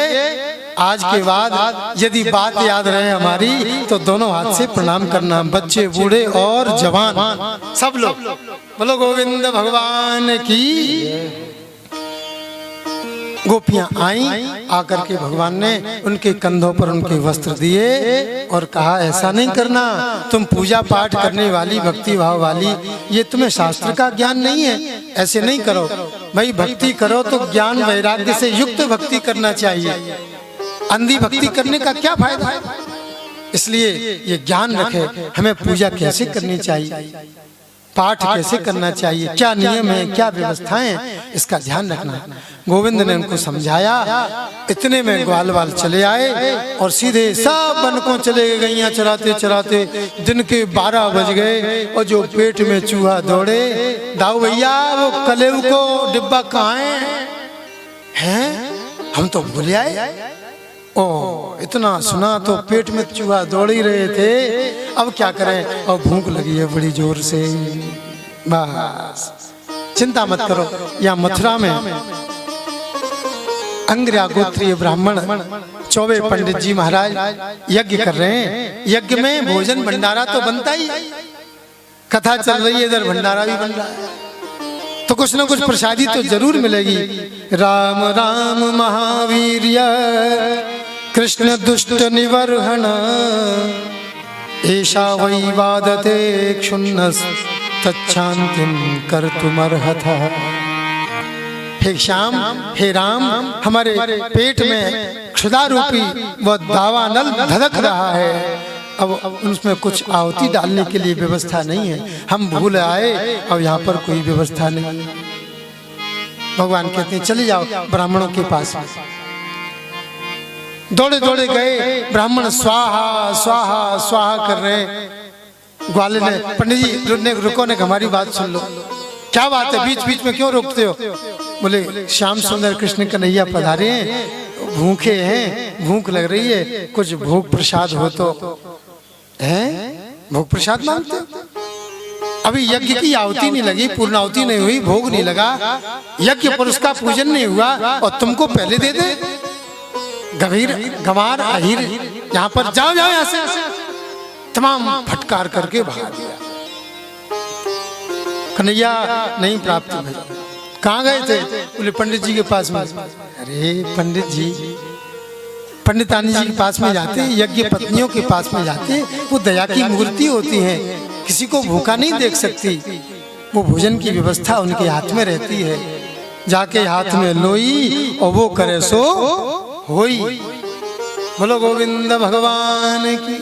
S1: आज के बाद यदि बात याद रहे हमारी तो दोनों हाथ से प्रणाम करना, बच्चे बूढ़े और जवान सब लोग। बोलो गोविंद भगवान की। गोपियां आई, आकर के भगवान ने उनके कंधों पर उनके वस्त्र दिए और कहा ऐसा नहीं करना, तुम पूजा पाठ करने वाली, भक्ति भाव वाली, ये तुम्हें शास्त्र का ज्ञान नहीं है, ऐसे नहीं करो भाई। भक्ति करो तो ज्ञान वैराग्य से युक्त भक्ति करना चाहिए, अंधी भक्ति करने का क्या फायदा है। इसलिए ये ज्ञान रखे हमें पूजा कैसे करनी चाहिए। पाठ कैसे करना चाहिए, क्या नियम है, क्या व्यवस्थाएं, इसका ध्यान रखना। गोविंद ने उनको समझाया। इतने में ग्वाल वाल चले आए और सीधे सब वन को चले गए। गैया चराते चराते दिन के 12 बज गए और जो पेट में चूहा दौड़े, दाऊ भैया वो कलेव को डिब्बा कहाँ है? हम तो भूल आए। ओ इतना सुना तो पेट में चूहा दौड़ ही रहे थे, अब क्या करें, और भूख लगी है बड़ी जोर से। बस चिंता मत करो। यहाँ मथुरा में अंग्रिया गोत्रीय ब्राह्मण 24 पंडित जी महाराज यज्ञ कर रहे हैं। यज्ञ में भोजन भंडारा तो बनता ही, कथा चल रही है, इधर भंडारा भी बन रहा है, तो कुछ ना कुछ प्रसादी तो जरूर मिलेगी। राम राम महावीर्य कृष्ण दुष्ट निवर्हण ऐशा वै वादते क्षुन्नस तच्छांतिम कर्तुमर्हतः। हे श्याम, हे राम, हमारे पेट में क्षुधा रूपी वह दावानल धधक रहा है। अब उसमें कुछ आहुति डालने के लिए व्यवस्था नहीं है, हम भूल आए और यहाँ पर कोई व्यवस्था नहीं। भगवान कहते हैं चले जाओ ब्राह्मणों के पास। दौड़े दौड़े गए, ब्राह्मण स्वाहा स्वाहा स्वाहा कर रहे हैं। ग्वाले ने, पंडित जी रुको ने, हमारी बात सुन लो। क्या बात है, बीच बीच में क्यों रोकते हो? बोले श्याम सुंदर कृष्ण कन्हैया पधारे हैं, भूखे हैं, भूख लग रही है, कुछ भोग प्रसाद हो तो है। भोग प्रसाद मांगते हो? अभी यज्ञ की आहुति नहीं लगी, पूर्णाहुति नहीं हुई, भोग नहीं लगा, यज्ञ पुरुष का पूजन नहीं हुआ और तुमको पहले दे दे? गभीर गंवार अहिर, यहाँ पर जाओ जाओ यहाँ से, तमाम फटकार करके भाग गया। कन्हैया नहीं प्राप्त भाई। कहाँ गए थे? बोले पंडित जी के पास में। अरे पंडित जी, पंडितानी जी के पास में जाते, यज्ञ पत्नियों के पास में जाते, वो दया की मूर्ति होती हैं, किसी को भूखा नहीं देख सकती, वो भोजन की व्यवस्था उनके हाथ में रहती है। जाके हाथ में लोई और वो करे सो होई। बोलो गोविंद भगवान की।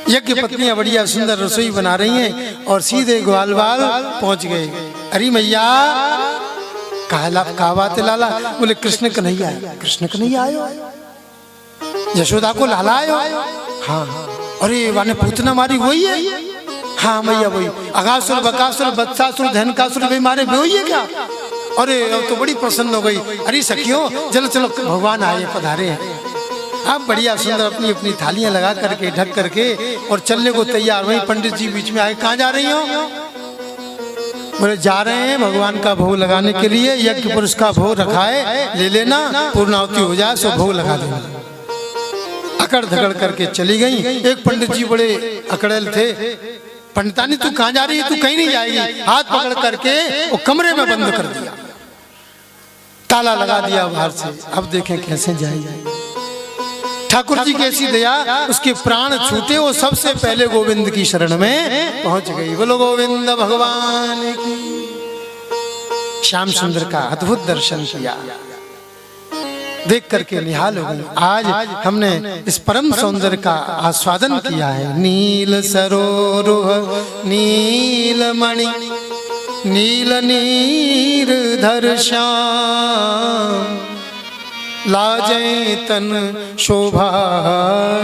S1: यज्ञ पत्नियां बढ़िया सुंदर रसोई बना रही हैं और सीधे ग्वालवाल पहुंच गए। अरे मैया कहा बात है लाला? बोले कृष्ण कन्हैया आयो। कृष्ण कन्हैया आयो? यशोदा को लाला आयो? हाँ। अरे वाने पूतना मारी वही है? हाँ मैया वही। अगासुर बकासुर बत्सासुर धनकासुर वे मारे वही है क्या? अरे अब तो बड़ी प्रसन्न हो गई। अरे सखियों चलो चलो भगवान आए पधारे हैं। अब बढ़िया सुंदर अपनी अपनी थालियां लगा करके ढक करके और चलने को तैयार। वहीं पंडित जी बीच में आए। कहाँ जा रही हो? बोले जा रहे हैं भगवान का भोग लगाने के लिए, यज्ञ पुरुष का भोग रखा है, ले लेना, पूर्णाहुति हो जाए सो भोग लगा देना। अकड़ धकड़ करके चली गई। एक पंडित जी बड़े अकड़ल थे। पंडितानी तू कहाँ जा रही है? तू कहीं नहीं जाएगी। हाथ पकड़ करके वो कमरे में बंद कर दिया, ताला लगा दिया बाहर से। अब देखें कैसे जाएगी। ठाकुर जी कैसी दया, उसके प्राण छूटे, वो सबसे पहले गोविंद की शरण में पहुंच गई। बोलो गोविंद भगवान की। श्याम सुंदर का अद्भुत दर्शन किया, देख करके निहाल हो गई। आज हमने इस परम सौंदर्य का आस्वादन किया है। नील सरोरुह नील मणि नील नीरधर श्याम, लाजे तन शोभा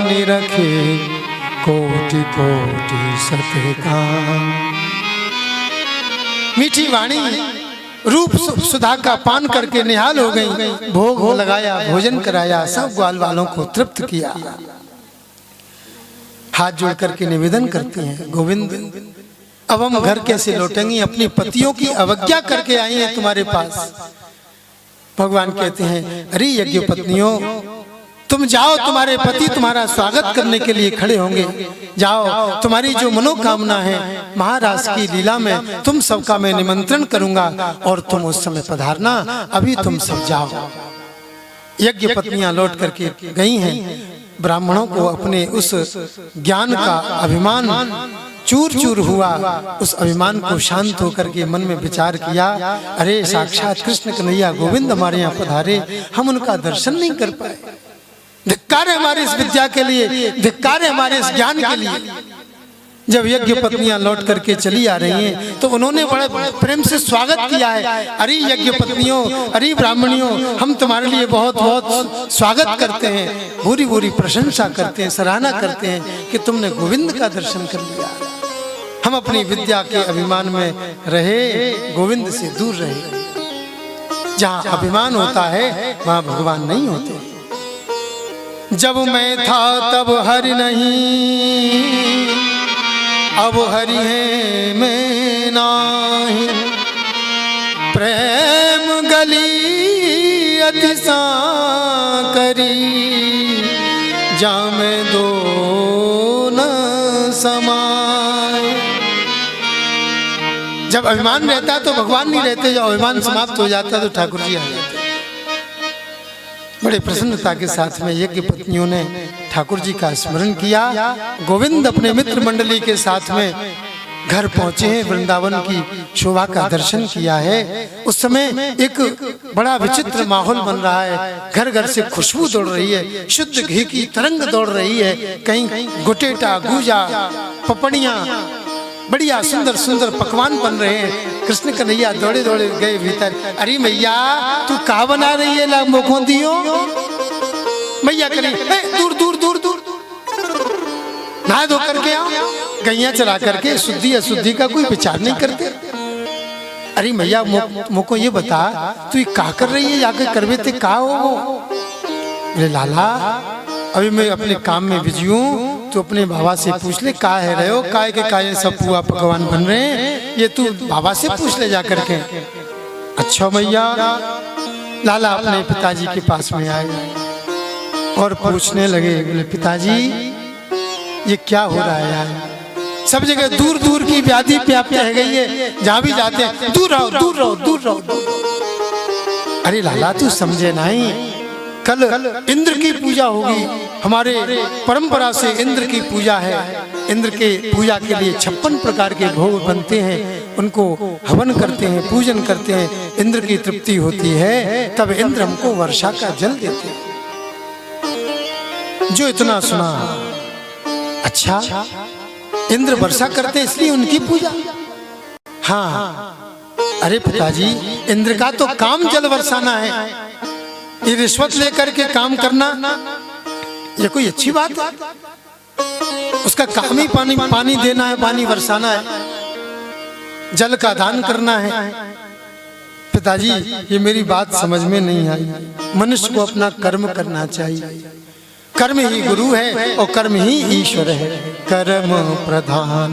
S1: निरखे, कोटि कोटि सतकाम। मीठी वाणी रूप सुधा का पान करके निहाल हो गई। भोग लगाया, भोजन कराया, सब ग्वाल वालों को तृप्त किया। हाथ जोड़ करके निवेदन करते हैं, गोविंद अब हम घर कैसे लौटेंगे? अपनी पतियों की अवज्ञा करके आई हैं तुम्हारे पास। भगवान कहते हैं अरे यज्ञ पत्नियों, तुम जाओ, तुम्हारे पति तुम्हारा स्वागत करने के लिए खड़े होंगे। जाओ, तुम्हारी जो मनोकामना है महाराज की लीला में तुम सबका मैं निमंत्रण करूंगा और तुम उस समय पधारना। अभी तुम सब जाओ। यज्ञ पत्नियां लौट करके गई हैं। ब्राह्मणों को अपने उस ज्ञान का अभिमान चूर चूर हुआ। उस अभिमान को शांत होकर के मन में विचार किया, अरे साक्षात कृष्ण कन्हैया गोविंद हमारे यहाँ पधारे, हम उनका दर्शन नहीं कर पाए। धिक्कार है हमारे इस विद्या के लिए, धिक्कार है हमारे इस ज्ञान के लिए। जब यज्ञ पत्नियां लौट करके चली आ रही हैं तो उन्होंने बड़े प्रेम से स्वागत किया है। अरे यज्ञ पत्नियों, अरे ब्राह्मणियों, हम तुम्हारे लिए बहुत बहुत स्वागत करते हैं, पूरी पूरी प्रशंसा करते हैं, सराहना करते हैं कि तुमने गोविंद का दर्शन कर लिया। हम अपनी विद्या के अभिमान में रहे, गोविंद से दूर रहे। जहाँ अभिमान होता है वहाँ भगवान नहीं होते। जब मैं था तब हरि नहीं, अब हरि है मैं नाही। प्रेम गली अति करी, जा मैं दो न समाए। जब अभिमान रहता है तो भगवान नहीं रहते, जब अभिमान समाप्त हो जाता है तो ठाकुर जी आ जाते। बड़े प्रसन्नता के साथ में यज्ञ पत्नियों ने ठाकुर जी का स्मरण किया। गोविंद अपने मित्र मंडली के साथ में घर पहुंचे हैं, वृंदावन की शोभा का दर्शन किया है। उस समय एक बड़ा विचित्र माहौल बन रहा है। घर घर से खुशबू दौड़ रही है, शुद्ध घी की तरंग दौड़ रही है। कहीं गुटेटा, गूजा, पपड़ियाँ, बढ़िया सुंदर सुंदर पकवान बन रहे हैं। कृष्ण कन्हैया दौड़े दौड़े गए भीतर। अरे मैया तू का बना रही है, ला मोखों दियो। मैया करी दूर दूर दूर दूर, नहा धो करके आओ। गैया चला करके शुद्धि अशुद्धि का कोई विचार नहीं करते। अरे मैया मोको ये बता, तू ये का कर रही है, जाकर करवे ते का हो? बोले लाला अभी मैं अपने काम में बिजी हूँ, तो अपने बाबा से पूछ ले का है रहे हो, काय के काय सब पुआ पकवान बन रहे हैं, ये तू बाबा से पूछ ले जा करके। अच्छा मैया। लाला अपने पिताजी के पास में आए और पूछने लगे, बोले पिताजी ये क्या हो रहा है यार? सब जगह दूर दूर की व्याधि व्याप्त रह गई है, जहाँ भी जाते हैं दूर रहो दूर रहो दूर रहो। अरे लाला तू समझे नहीं, कल इंद्र की पूजा होगी। हमारे परंपरा से इंद्र की पूजा है। इंद्र के पूजा के लिए 56 प्रकार के भोग बनते हैं, उनको हवन करते हैं, पूजन करते हैं, इंद्र की तृप्ति होती है, तब इंद्र हमको वर्षा का जल देते हैं। जो इतना सुना, अच्छा इंद्र वर्षा करते इसलिए उनकी पूजा? हाँ। अरे पिताजी इंद्र का तो काम जल बरसाना है, ये रिश्वत लेकर के काम करना ये कोई अच्छी बात है? उसका काम ही पानी देना है, पानी बरसाना है, जल का दान करना है। पिताजी ये मेरी बात समझ में नहीं आई। मनुष्य को अपना कर्म करना चाहिए। कर्म ही गुरु है और कर्म ही ईश्वर है। कर्म प्रधान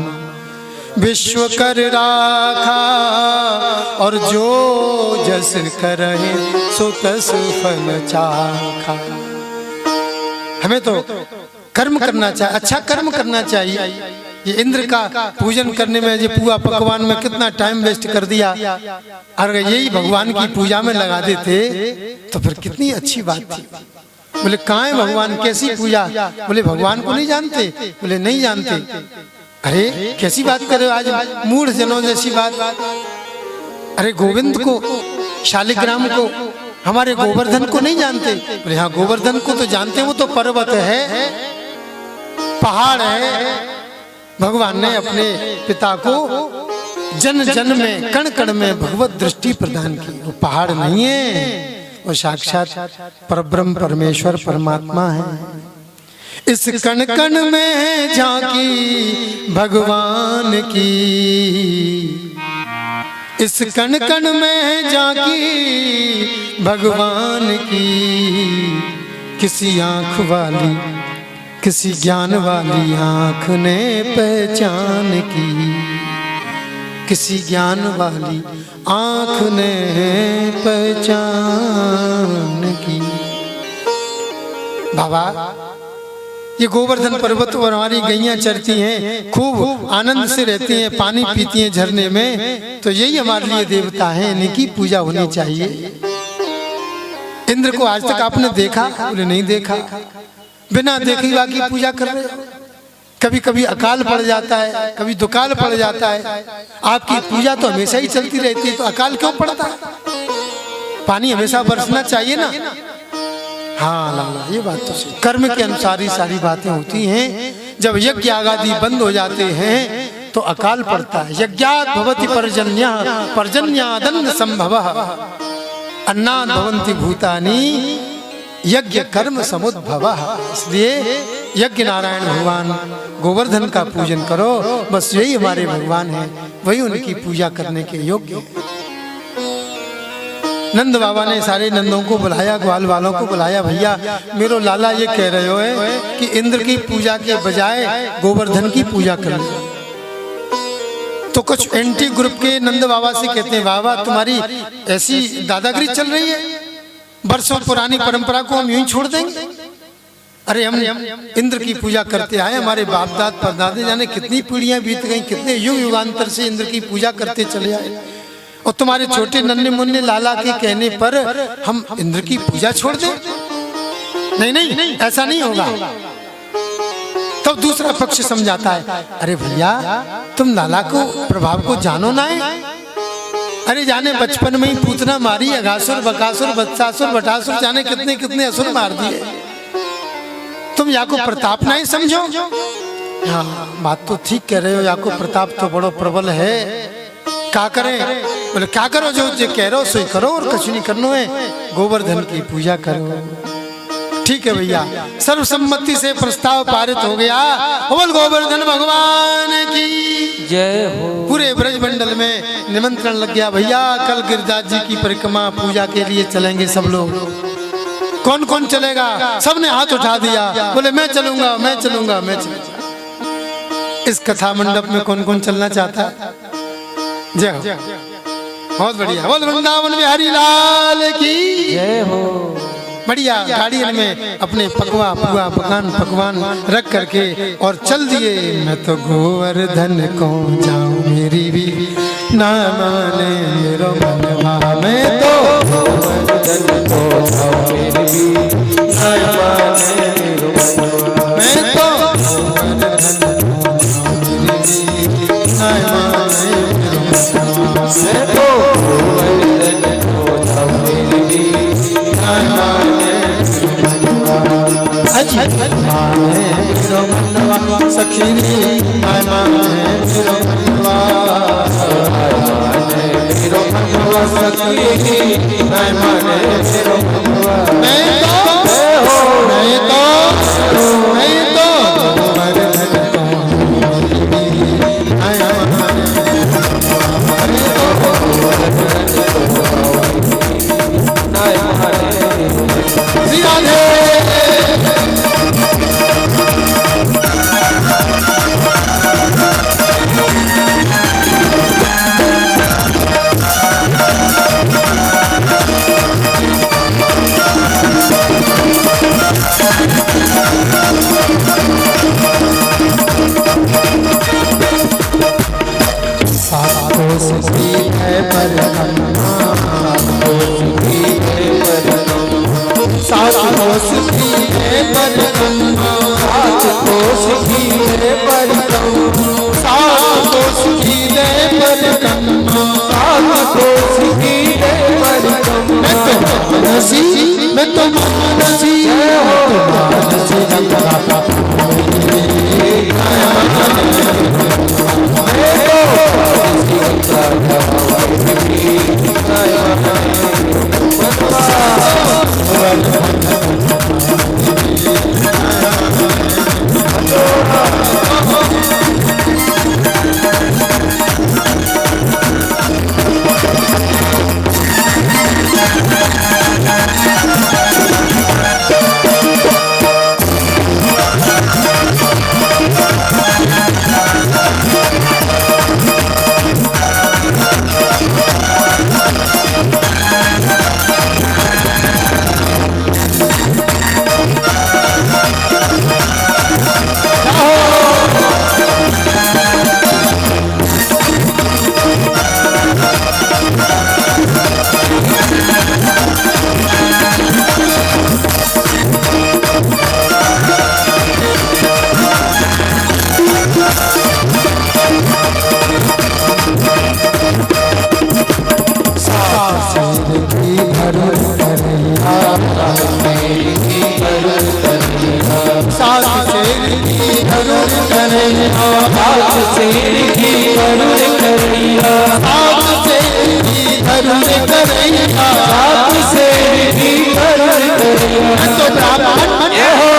S1: विश्व कर राखा, और जो जस करहे सो तस फल चाखा। हमें तो कर्म करना चाहिए, अच्छा कर्म करना चाहिए। ये इंद्र का पूजन करने में, ये पुआ पकवान में कितना टाइम वेस्ट कर दिया। अगर यही भगवान की पूजा में लगा देते तो फिर कितनी अच्छी बात थी। बोले कहाँ है भगवान, कैसी पूजा? बोले भगवान को नहीं जानते? बोले नहीं जानते। अरे कैसी बात कर रहे हो आज, मूढ़ जनों जैसी बात। अरे गोविंद को, शालिग्राम को, हमारे गोवर्धन को नहीं जानते? बोले हाँ गोवर्धन को तो जानते, वो तो पर्वत है, पहाड़ है। भगवान ने अपने पिता को जन जन में, कण कण में भगवत दृष्टि प्रदान की। वो पहाड़ नहीं है, वो साक्षात परब्रह्म परमेश्वर परमात्मा है। इस कण कण में झांकी भगवान की, इस कण कण में झांकी भगवान की। किसी आंख वाली, किसी ज्ञान वाली आंख ने पहचान की, किसी ज्ञान वाली आंख ने पहचान की। बाबा ये गोवर्धन पर्वत पर हमारी गैया चरती हैं, खूब आनंद से रहती हैं, पानी पीती हैं झरने में, तो यही हमारे लिए देवता हैं, इनकी पूजा होनी चाहिए। इंद्र को आज तक आपने देखा? बोले नहीं देखा। बिना देखे बाकी पूजा कर रहे हो। कभी कभी अकाल पड़ जाता है, कभी दुकाल पड़ जाता है। आपकी पूजा तो हमेशा ही चलती रहती है, तो अकाल क्यों पड़ता है? पानी हमेशा बरसना चाहिए ना। हाँ लाला ये बात तो सही। कर्म के अनुसार ही सारी बातें होती हैं। जब यज्ञ आदि बंद हो जाते हैं तो अकाल पड़ता है। यज्ञात् भवति पर्जन्यः पर्जन्यादन्न संभवः अन्नात् भवन्ति भूतानि यज्ञ कर्म समुद्भवः। इसलिए यज्ञ नारायण भगवान गोवर्धन का पूजन करो, बस यही हमारे भगवान हैं, वही उनकी पूजा करने के योग्य है। नंद बाबा ने सारे नंदों को बुलाया, ग्वाल वालों को बुलाया, भैया मेरो लाला ये कह रहे हो है कि इंद्र की पूजा के बजाय गोवर्धन की पूजा कर लो। तो कुछ एंटी ग्रुप के नंद बाबा से कहते हैं, बाबा तुम्हारी ऐसी दादागिरी चल रही है, वर्षों पुरानी परंपरा को हम यूं ही छोड़ देंगे? अरे हम इंद्र की पूजा करते आए, हमारे बाप दाद परदादे जाने कितनी पीढ़ियां बीत गई, कितने युग युगांतर से इंद्र की पूजा करते चले आए, और तुम्हारे छोटे नन्हे मुन्ने लाला के कहने पर हम इंद्र की पूजा छोड़ दें? नहीं नहीं, ऐसा नहीं होगा। तब दूसरा पक्ष समझाता है, अरे भैया तुम लाला को प्रभाव को जानो ना है? अरे जाने बचपन में ही पूतना मारी, अघासुर बकासुर बत्सासुर बटासुर जाने कितने कितने असुर मार दिए, तुम याको प्रताप नहीं समझो? हाँ बात तो ठीक कह रहे हो, याको प्रताप तो बड़ो प्रबल है, क्या करें? बोले क्या करो, जो कह रहे हो सही करो, और कुछ नहीं करना है, गोवर्धन की पूजा करो। ठीक है भैया, सर्वसम्मति से प्रस्ताव पारित हो गया। बोल गोवर्धन भगवान की
S3: जय हो।
S1: पूरे ब्रजमंडल में निमंत्रण लग गया, भैया कल गिरिराज जी की परिक्रमा पूजा के लिए चलेंगे सब लोग। कौन कौन चलेगा? सबने हाथ उठा दिया, बोले मैं चलूंगा मैं चलूंगा मैं चलूंगा। इस कथा मंडप में कौन कौन चलना चाहता है? जय हो, बहुत बढ़िया। बोल वृंदावन बिहारी लाल की
S3: जय हो।
S1: बढ़िया। गाड़ी में अपने पकवा पुआ पकान पकवान रख करके और चल दिए। मैं तो गोवर्धन को जाऊं मेरी भी ना माने मेरो मनवा, मैं तो
S3: गोवर्धन को जाऊं मेरी भी ना माने मेरो मनवा,
S1: मैं तो गोवर्धन को जाऊं मेरी भी ना माने मेरो मनवा,
S3: मैं तो गोवर्धन को जाऊं मेरी भी ना माने
S1: माने मेरो मनवा सखी माने मेरो मनवा,
S3: माने मेरो मनवा सखी माने मेरो मनवा।
S1: मैं तो गोवर्धन को आया मैं तो मानसी सास गरुड़ कन्हैया,
S3: सात शेर की गरुड़ कन्हैया,
S1: सात शेर की गरुड़ कन्हैया,
S3: सात शेर की गरुड़ कन्हैया।
S1: तो ब्राह्मण
S3: ये हो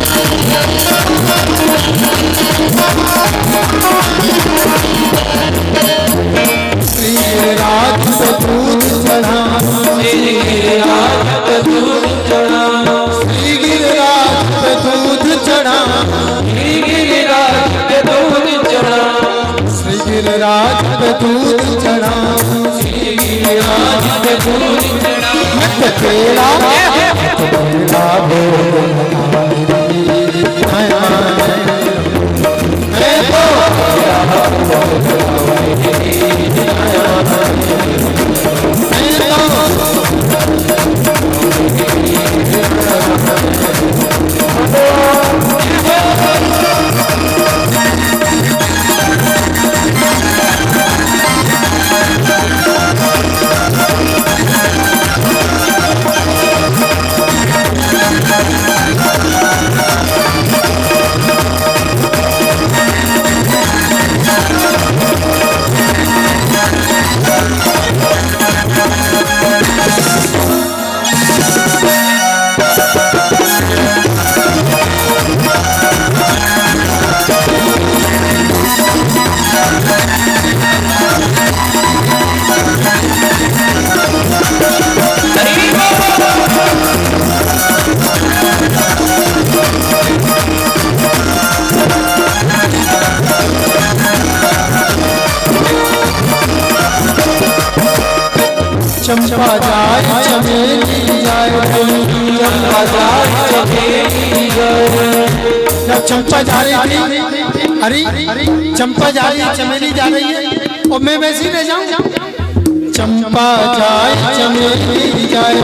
S1: गिरिराज पे दूध चढ़ा,
S3: गिरिराज पे दूध चढ़ा,
S1: तेरा चंपा जाए चमेली जाए,
S3: चंपा जाए चमेली जाए,
S1: जब चंपा जा रही थी, अरे चंपा जा रही है, चमेली जा रही है और मैं वैसे ही रह जाऊं। चंपा जाए चमेली जाए,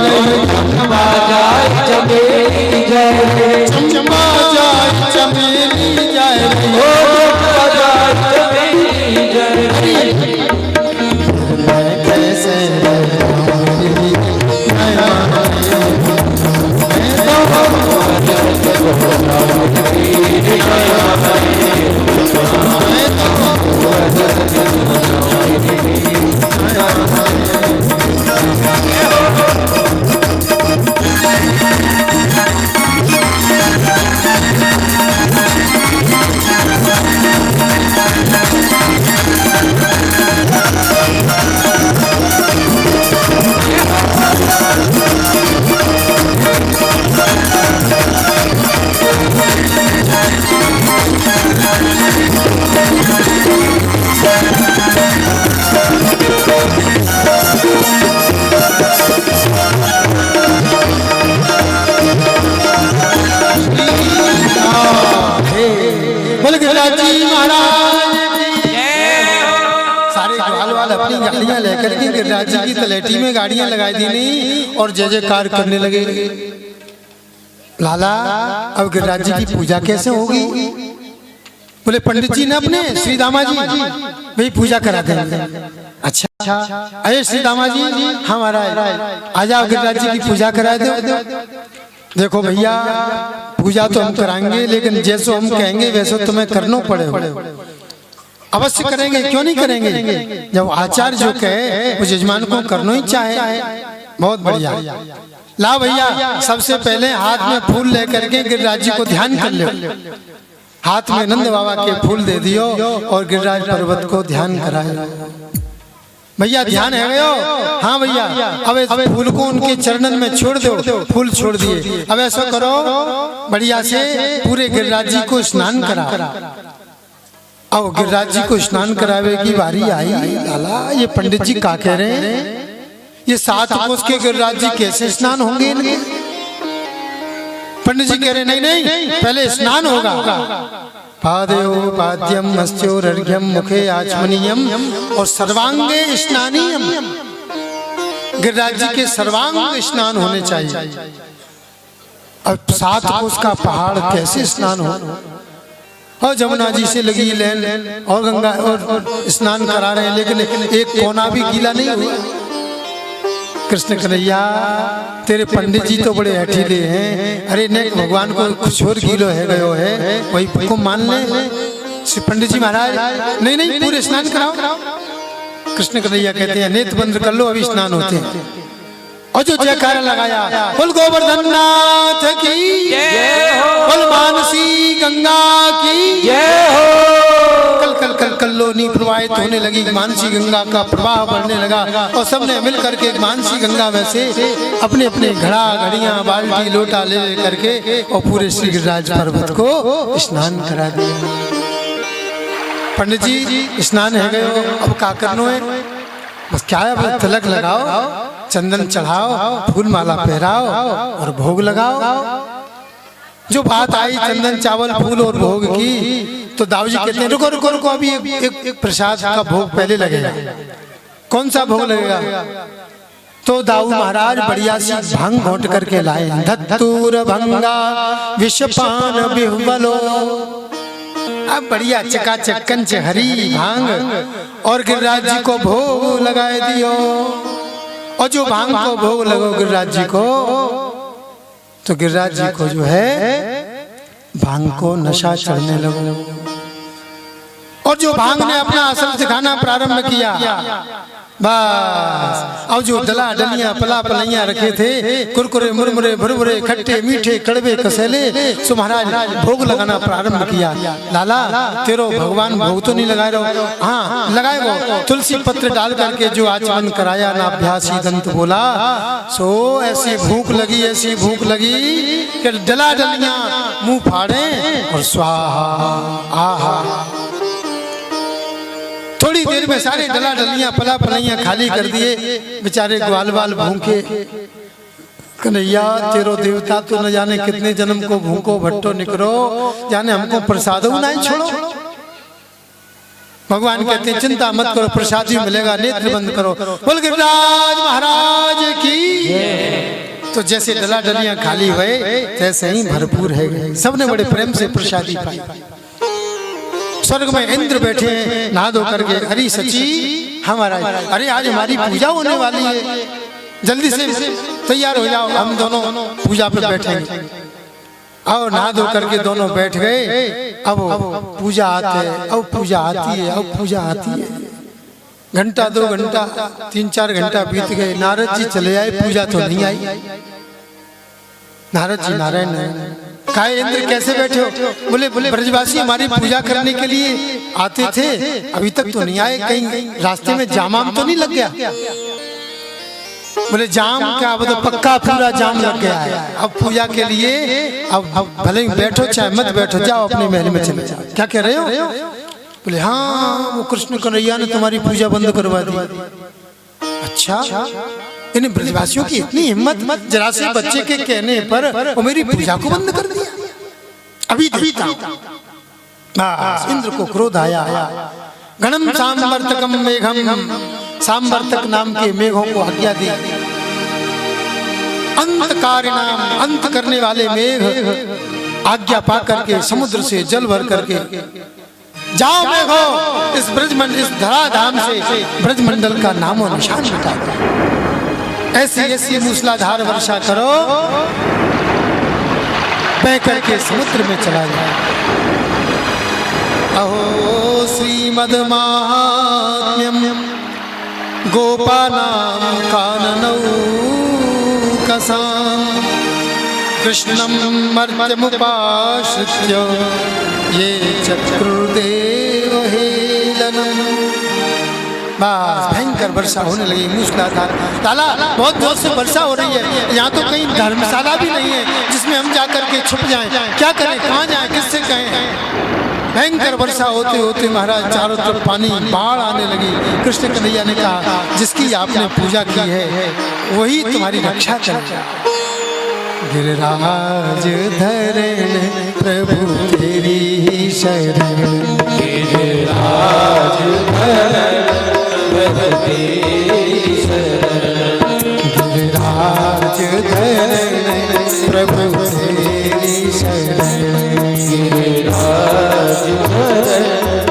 S3: चंपा जाए चमेली जाए,
S1: चंपा जाए चमेली जाए,
S3: ओ चंपा जाए चमेली जाए।
S1: कैसे गाड़ियां लेकर के गिरिराज जी की तलेटी में गाड़ियां लगाई दी नहीं और जय जयकार करने लगे। लाला अब गिरिराज जी की पूजा कैसे होगी? बोले पंडित जी ने अपने श्री दामा जी वही पूजा करा देंगे। अच्छा अरे श्री दामा जी हमारा आ जाओ गिरिराज जी की पूजा करा दो। देखो भैया पूजा तो हम कराएंगे लेकिन जैसो हम कहेंगे वैसे तुम्हें करना पड़ेगा। अवश्य करेंगे, क्यों नहीं करेंगे? जब आचार्य जो कहे वो यजमान को करना ही चाहे। बहुत बढ़िया। ला भैया सबसे पहले हाथ में फूल लेकर के गिरिराज जी को ध्यान कर लो। हाथ में नंद बाबा के फूल दे दियो और गिरिराज पर्वत को ध्यान कराए। भैया ध्यान है गयो। हाँ भैया, अब इस फूल को उनके चरणन में छोड़ दो। फूल छोड़ दिए। अब ऐसा करो, बढ़िया से पूरे गिरिराज जी को स्नान करा। अब गिरिराज जी को स्नान करावे की बारी आई। लाला ये पंडित जी क्या कह रहे हैं, ये 7 कोस के गिरिराज जी कैसे स्नान होंगे इनके? पंडित जी कह रहे नहीं नहीं, पहले स्नान होगा। पादयो पाद्यम मस्त्योरर्घ्यम मुखे आचमनीयम और सर्वांगे स्नानीयम। गिरिराज जी के सर्वांग स्नान होने चाहिए। अब 7 कोस का पहाड़ कैसे स्नान हो? और जमुना जी से लगी लेन और गंगा और स्नान करा रहे हैं, लेकिन एक कोना भी गीला नहीं हुआ। कृष्ण कन्हैया तेरे पंडित जी तो बड़े हठीले हैं। अरे ने भगवान को कुछ और गीलो है गयो है, वही को मान ले। श्री पंडित जी महाराज नहीं नहीं, पूरे स्नान कराओ। कृष्ण कन्हैया कहते हैं नेत्र बंद कर लो, अभी स्नान होते हैं। और जो जयकारा लगाया, बोल गोवर्धन नाथ की जय हो, बोल मानसी गंगा की जय हो। कल कल कल कल्लोनी प्रवाहित होने लगी, मानसी गंगा का प्रवाह बढ़ने लगा और सबने मिल करके मानसी गंगा में से अपने अपने घड़ा घड़ियां बाल्टी लोटा ले करके और पूरे श्री गिरिराज पर्वत को स्नान करा दिया। पंडित जी स्नान है गए, अब क्या करनो है? बस क्या है, तिलक लगाओ, चंदन चढ़ाओ, फूल माला पहराओ और भोग लगाओ। जो बात आई चंदन चावल फूल और भोग की, तो दाऊ जी कहते हैं रुको रुको रुको, अभी एक प्रसाद का भोग पहले लगेगा। कौन सा भोग लगेगा? तो दाऊ महाराज बढ़िया सी भांग घोंट करके लाए। धतूर भंगा विषपान बिहुबलो। अब बढ़िया चकाचक कंच हरी भांग और गिरिराज जी को भोग लगाए दियो। और जो भांग को भोग लगो गिरिराज जी को, तो गिरिराज जी को जो है भांग को नशा चढ़ने लगो। और जो भांग ने अपना असर दिखाना प्रारंभ किया, बस अब जो डला डलियां पला पलैया रखे थे, कुरकुरे मुरमुरे भुरभुरे खट्टे मीठे कड़वे कसैले, सो महाराज भोग लगाना प्रारंभ किया। लाला तेरो भगवान भोग तो नहीं लगाए रहो? हाँ लगाए वो। तुलसी पत्र डाल करके जो आचमन कराया ना अभ्यासी दंत बोला, सो ऐसी भूख लगी ऐसी भूख लगी कि डला डलियां मुंह फाड़े और स्वाहा आहा। थोड़ी देर में सारे डला डलियां पला पलैया खाली कर दिए। बेचारे ग्वाल बाल भूखे। कन्हैया तेरो देवता तो न जाने कितने जन्म को भूखो भट्टो निकरो, जाने हमको प्रसाद नहीं छोड़ो। भगवान कहते हैं चिंता मत करो, प्रसाद ही मिलेगा, नेत्र बंद करो। बोल गिरिराज महाराज की। तो जैसे डला डलियां खाली हुए तैसे ही भरपूर है, सबने बड़े प्रेम से प्रसादी पाई। स्वर्ग में इंद्र बैठे नहा धो करके, हरी सची हमारा, अरे आज हमारी पूजा होने वाली है, जल्दी से तैयार हो जाओ, हम दोनों पूजा पे बैठेंगे। और नहा धो करके दोनों बैठ गए। अब पूजा आते है, अब पूजा आती है, अब पूजा आती है। घंटा 2 घंटा 3-4 घंटा बीत गए। नारद जी चले आए, पूजा तो नहीं आई। नारद जी नारायण कहा इंद्र कैसे बैठे हो? बोले ब्रजवासी हमारी पूजा करने के लिए आते थे, अभी तक तो नहीं आए, कहीं रास्ते में जाम तो नहीं लग गया? बोले जाम क्या, अब तो पक्का पूरा जाम लग गया है। अब पूजा के लिए अब भले ही बैठो चाहे मत बैठो, जाओ अपने महल में चले जाओ। क्या कह रहे हो? बोले हाँ वो कृष्ण कन्हैया ने तुम्हारी पूजा बंद करवा दी। अच्छा, इन ब्रजवासियों की इतनी हिम्मत, जरा से बच्चे के कहने पर वो मेरी पूजा को बंद कर दिया। अभी देखता हूं। इंद्र को क्रोध आया। गणम सांवर्तकम मेघम, सांवर्तक नाम के मेघों को आज्ञा दी। अंतकारिणाम, अंत करने वाले मेघ आज्ञा पा करके समुद्र से जल भर करके जाओ मेघो, इस ब्रजमंडल इस धराधाम से ब्रजमंडल का नामो निशान मिटा दो। ऐसी ऐसी मूसलाधार वर्षा करो, बह करके समुद्र में चला जाए। अहो श्रीमद् महात्म्यम गोपानां काननौ कसां कृष्णं मर्त्यमुपाश्रित्य ये चक्रुर्देव हेलनम्। बस भयंकर भयंकर वर्षा होने लगी, मूसलाधार। लाला बहुत जोर से वर्षा हो रही है, यहाँ तो कहीं धर्मशाला भी नहीं है जिसमें हम जाकर के छुप जाएं, क्या करें, कहाँ जाएं, किससे कहें। भयंकर वर्षा होते होते महाराज चारों तरफ पानी बाढ़ आने लगी। कृष्ण कन्हैया ने कहा जिसकी आपने पूजा की है वही तुम्हारी रक्षा करेगा। गिरिराज धरण प्रभु तेरी शरण,
S3: गिरिराज धरण प्रभु तेरी शरण,
S1: गिरिराज धरण प्रभु तेरी शरण,
S3: गिरिराज धरण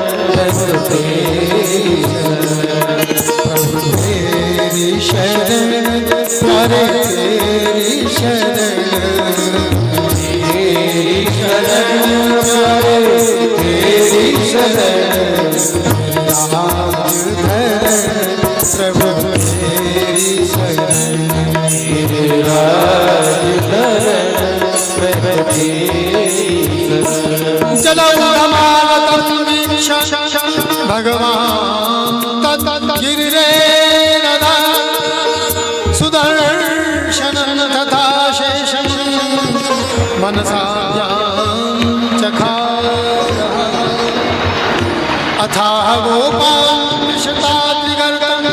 S3: प्रभु तेरी शरण,
S1: प्रभु तेरी शरण, प्यारे तेरी शरण,
S3: तेरी शरण प्यारे तेरी शरण,
S1: गिरिराज धरण प्रभु तेरी शरण,
S3: गिरिराज धरण प्रभु तेरी शरण।
S1: चलो रमावतम वीक्षण भगवान तत् गिरिरेणदा सुदर्शनं तथा शेषं मनसा चखार अथाह गोपां शताद्रिगर्तं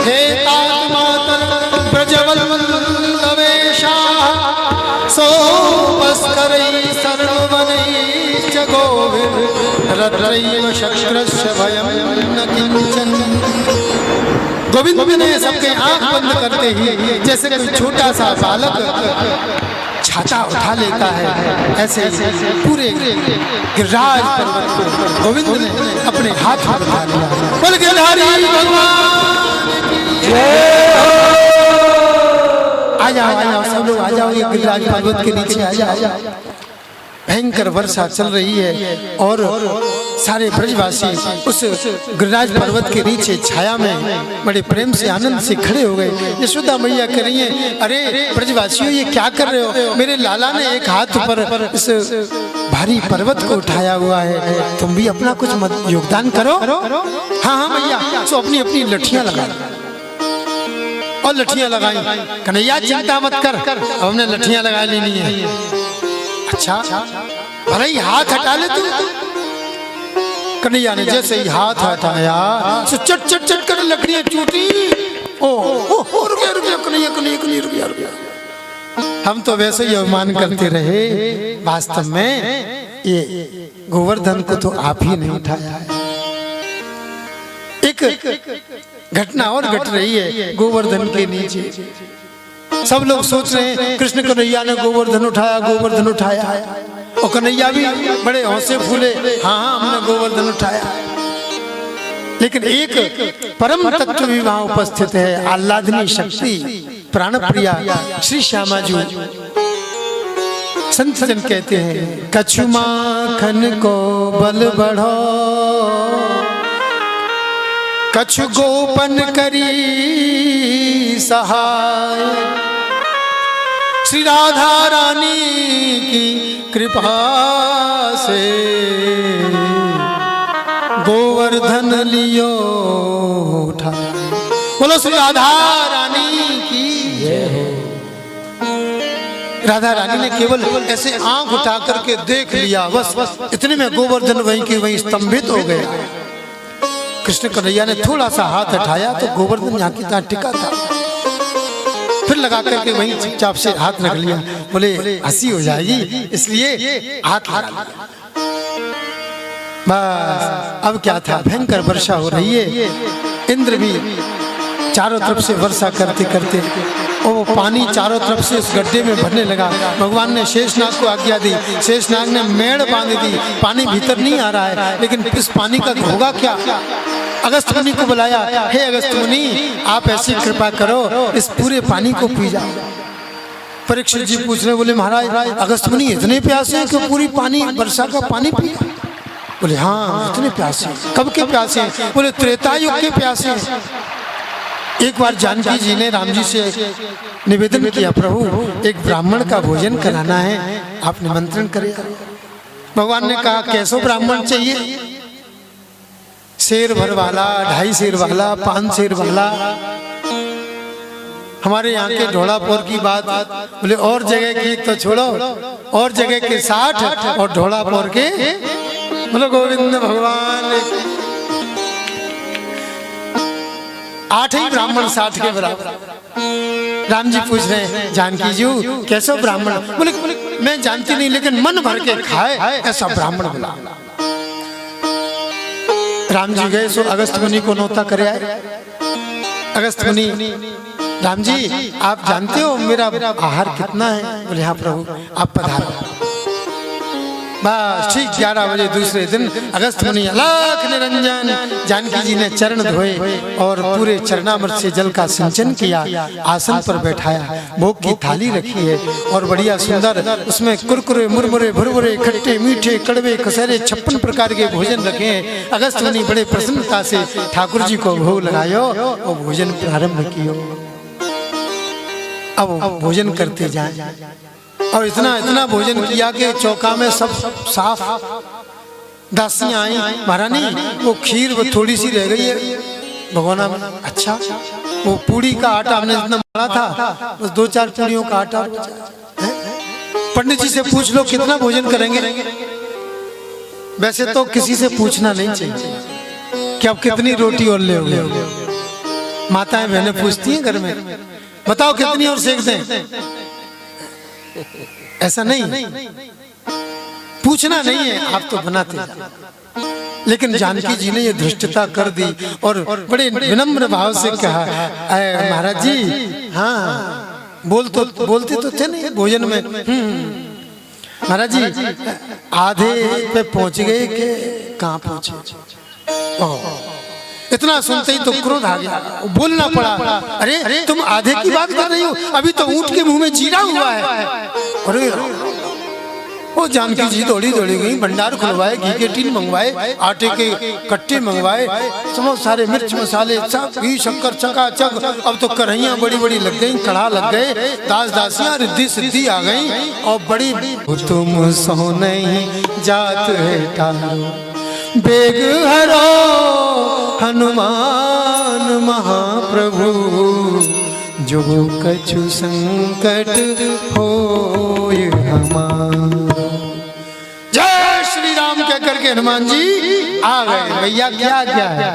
S1: हेतात्मातर ब्रजवल्लवेशाः सोपस्करैः सर्ववनैश्च गोविरत्रैव शक्रस्य भयं न किंचन। गोविंद ने सबके आंख बंद करते ही जैसे कोई छोटा सा बालक छाता उठा लेता है, ऐसे पूरे गिरिराज पर्वत को गोविंद ने अपने हाथ में उठा लिया। बोल गिरधारी भगवान की जय हो। आ जाओ सब लोग आ जाओ, ये गिरिराज पर्वत के नीचे आ जाओ। भयंकर वर्षा चल रही है और सारे ब्रजवासी उस गिरिराज पर्वत के नीचे छाया में बड़े प्रेम से आनंद से खड़े हो गए। यशोदा मैया कह रही है, अरे ब्रजवासियों ये क्या कर रहे हो, मेरे लाला ने एक हाथ पर इस भारी पर्वत को उठाया हुआ है, तुम भी अपना कुछ योगदान करो। हाँ मैया, तो अपनी अपनी लठियां लगा और लठियां लगाई। कन्हैया चिंता मत कर, अब हमने लठियां लगा लेनी है। अच्छा भले ही हाथ हटा ले तू। कन्हैया ने जैसे ही हाथ हटाया तो चट चट चट कर लकड़ियां टूटी। ओ रुक गया कन्हैया, कन्हैया रुक गया। हम तो वैसे ही अभिमान करते रहे, वास्तव में ये गोवर्धन को तो आप ही नहीं उठाया है। एक घटना और घट रही है गोवर्धन के नीचे। सब लोग सोच रहे हैं कृष्ण कन्हैया ने गोवर्धन उठाया, गोवर्धन उठाया, और कन्हैया भी बड़े हौसले फूले, हाँ हमने गोवर्धन उठाया। लेकिन एक परम तत्व भी वहां उपस्थित है, आह्लादनी शक्ति प्राण प्रिया श्री श्यामा जी। संत जन कहते हैं, कछु माखन को बल बढ़ो, कछु गोपन करी सहाय, श्री राधा रानी की कृपा से गोवर्धन लियो उठा। बोलो श्री राधा रानी की जय हो। राधा रानी ने केवल ऐसे आंख उठा करके देख लिया, बस इतने में गोवर्धन वहीं के वहीं स्तंभित हो गया। कृष्ण कन्हैया ने थोड़ा सा हाथ हटाया तो गोवर्धन यहाँ की तहाँ टिका था, फिर लगा करके वहीं चुपचाप से हाथ रख लिया। बोले हंसी हो जाएगी इसलिए हाथ लगा लिया। बस अब क्या था, भयंकर वर्षा हो रही है। इंद्र भी चारों तरफ से वर्षा करते करते और वो पानी चारों तरफ से उस गड्ढे में भरने लगा। भगवान ने शेषनाग को आज्ञा दी, शेषनाग ने मेड़ बांध दी, पानी भीतर नहीं आ रहा है, लेकिन इस पानी का होगा क्या। अगस्त मुनि को बुलाया, हे अगस्त मुनि आप ऐसी कृपा करो इस पूरे पानी को पी जाओ। परीक्षित जी पूछ रहे, बोले महाराज अगस्त मुनि इतने प्यासे हैं कि पूरी पानी वर्षा का पानी पिया। बोले हाँ इतने प्यासे। कब के प्यासे? बोले त्रेता युग के प्यासे। एक बार जानकी जी ने राम जी से निवेदन किया, प्रभु एक ब्राह्मण का भोजन कराना है, आप निमंत्रण करें। भगवान ने कहा कैसो ब्राह्मण चाहिए? शेर भर वाला, 2.5 शेर वाला, 5 शेर वाला। हमारे यहाँ के ढोड़ापुर की बात बोले, और जगह की तो छोड़ो, और जगह के 60 और ढोड़ापुर के बोलो गोविंद भगवान 8 ही ब्राह्मण 60 के बराबर। राम जी पूछ रहे हैं जानकी जी कैसे ब्राह्मण? बोले मैं जानती नहीं लेकिन मन भर के खाए ऐसा ब्राह्मण बोला। राम जी गए सो अगस्त मुनि को नौता करे आए। अगस्त मुनि, राम जी आप जानते हो मेरा आहार कितना है? बोले हाँ प्रभु आप पधारो। बस ठीक 11 बजे दूसरे दिन अगस्त मुनि अलख निरंजन जानकी जी ने चरण धोए और पूरे चरणामृत से जल का सिंचन किया, आसन पर बैठाया, भोग की थाली रखी है और बढ़िया सुंदर उसमें कुरकुरे मुरमुरे भुरभुरे खट्टे मीठे कड़वे कसेरे 56 प्रकार के भोजन रखे हैं। अगस्त मुनि बड़े प्रसन्नता से ठाकुर जी को भोग लगायो और भोजन प्रारंभ कियो। अब भोजन करते जाए और इतना भोजन किया कि चौका में सब साफ। दासियां आई, महारानी वो खीर वो थोड़ी सी रह गई है भगवाना में। अच्छा वो पूड़ी का आटा हमने जितना मला था बस 2-4 पूड़ियों का आटा। पंडित जी से पूछ लो कितना भोजन करेंगे? वैसे तो किसी से पूछना नहीं चाहिए कि अब कितनी रोटी और ले। माताएं बहनें पूछती हैं घर में, बताओ कितनी और सेक दें? ऐसा नहीं, पूछना नहीं है, आप तो बनाते। लेकिन जानकी जी ने ये धृष्टता कर दी और बड़े विनम्र भाव से कहा महाराज जी हाँ बोलते तो थे नहीं भोजन में। महाराज जी आधे पे पहुंच गए कि कहाँ पहुंचे? इतना सुनते ही तो क्रोध आ गया, बोलना पड़ा। अरे तुम आधे की बात कर रही हो, अभी तो ऊंट के मुंह में जीरा हुआ है। अरे वो जानकी जी दौड़ी गई, भंडार खुलवाए, घी के टीन मंगवाए, आटे के कट्टे मंगवाए, समोसे सारे मिर्च मसाले सब घी शक्कर चकाचक। अब तो कढ़ाइयाँ बड़ी बड़ी लग गई, कढ़ा लग गए, दास दासियाँ रिद्धि सिद्धि आ गई और बड़ी तुम सो नहीं जात है टालो बेग हरो हनुमान महाप्रभु जो कछु संकट होय हमारा। जय श्री राम कह करके हनुमान जी आ गए। भैया क्या क्या है?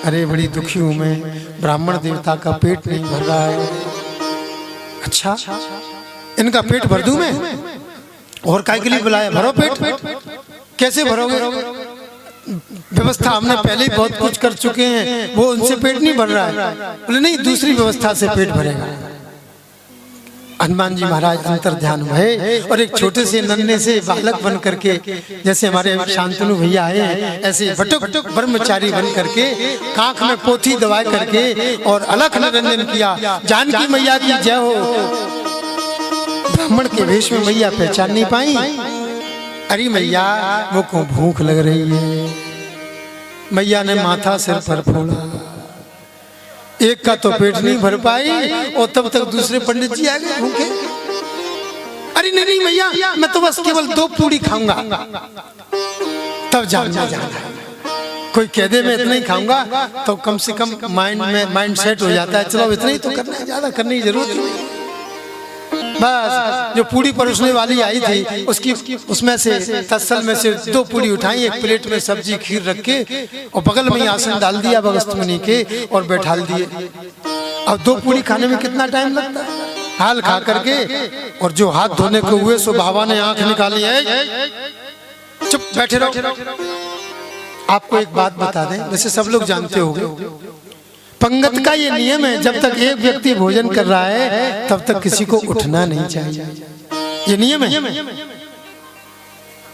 S1: अरे बड़ी दुखी हूं मैं, ब्राह्मण देवता का पेट नहीं भर रहा है। अच्छा इनका पेट भर दूं मैं? और काय के लिए बुलाया? भरो पेट। कैसे भरोगे? व्यवस्था हमने पहले ही बहुत कुछ कर चुके हैं, वो उनसे पेट नहीं भर रहा है। बोले नहीं दूसरी व्यवस्था से पेट भरेगा। हनुमान जी महाराज अंतर ध्यान भये और एक छोटे से नन्हे से बालक बन करके, जैसे हमारे शांतनु भैया आए ऐसे बटुक ब्रह्मचारी बन करके कांख में पोथी दबा करके और अलख निरंजन किया। जानकी मैया की जय हो। ब्राह्मण के वेश में मैया पहचान नहीं पाई। अरे मैया वो को भूख लग रही है। मैया ने माथा सिर पर फोड़ा, एक का तो पेट नहीं भर पाई और तब तक दूसरे पंडित जी आ गए भूखे। अरे नहीं मैया मैं तो बस केवल 2 पूड़ी खाऊंगा। तब जाना कोई कह दे मैं इतना ही खाऊंगा तो कम से कम माइंड सेट हो जाता है, चलो इतना ही तो करना है, ज्यादा करने की जरूरत नहीं। बस जो पूड़ी परोसने वाली आई थी उसमें से तत्सल में से 2 पूड़ी उठाई, एक प्लेट में सब्जी खीर रख के और बगल में ही आसन डाल दिया अगस्त मुनि के और बैठा दिए। अब 2 पूड़ी खाने में कितना टाइम लगता है? हाल खा करके और जो हाथ धोने को हुए सो बाबा ने आंख निकाली है, चुप बैठे रहो। आपको एक बात बता दें, वैसे सब लोग जानते होंगे, पंगत का ये नियम है जब तक एक व्यक्ति भोजन कर रहा है तब तक किसी को उठना नहीं चाहिए। ये नियम है।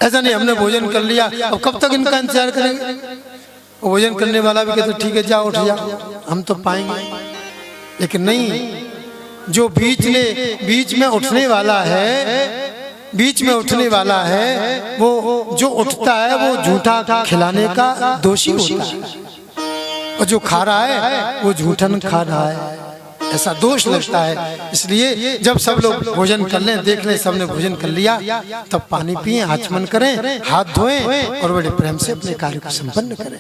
S1: ऐसा नहीं हमने भोजन कर लिया अब कब तक इनका इंतजार करेंगे? भोजन करने वाला भी कहते ठीक है जाओ उठ जाओ हम तो पाएंगे। लेकिन नहीं, जो बीच में उठने वाला है वो जो उठता है वो झूठा खिलाने का दोषी होता है और जो खा रहा है वो झूठन खा रहा है, ऐसा दोष लगता है। इसलिए जब सब लोग भोजन कर लें, देख लें सबने भोजन कर लिया, तब पानी पिए, आचमन करें, हाथ धोएं और बड़े प्रेम से अपने कार्य को संपन्न करें।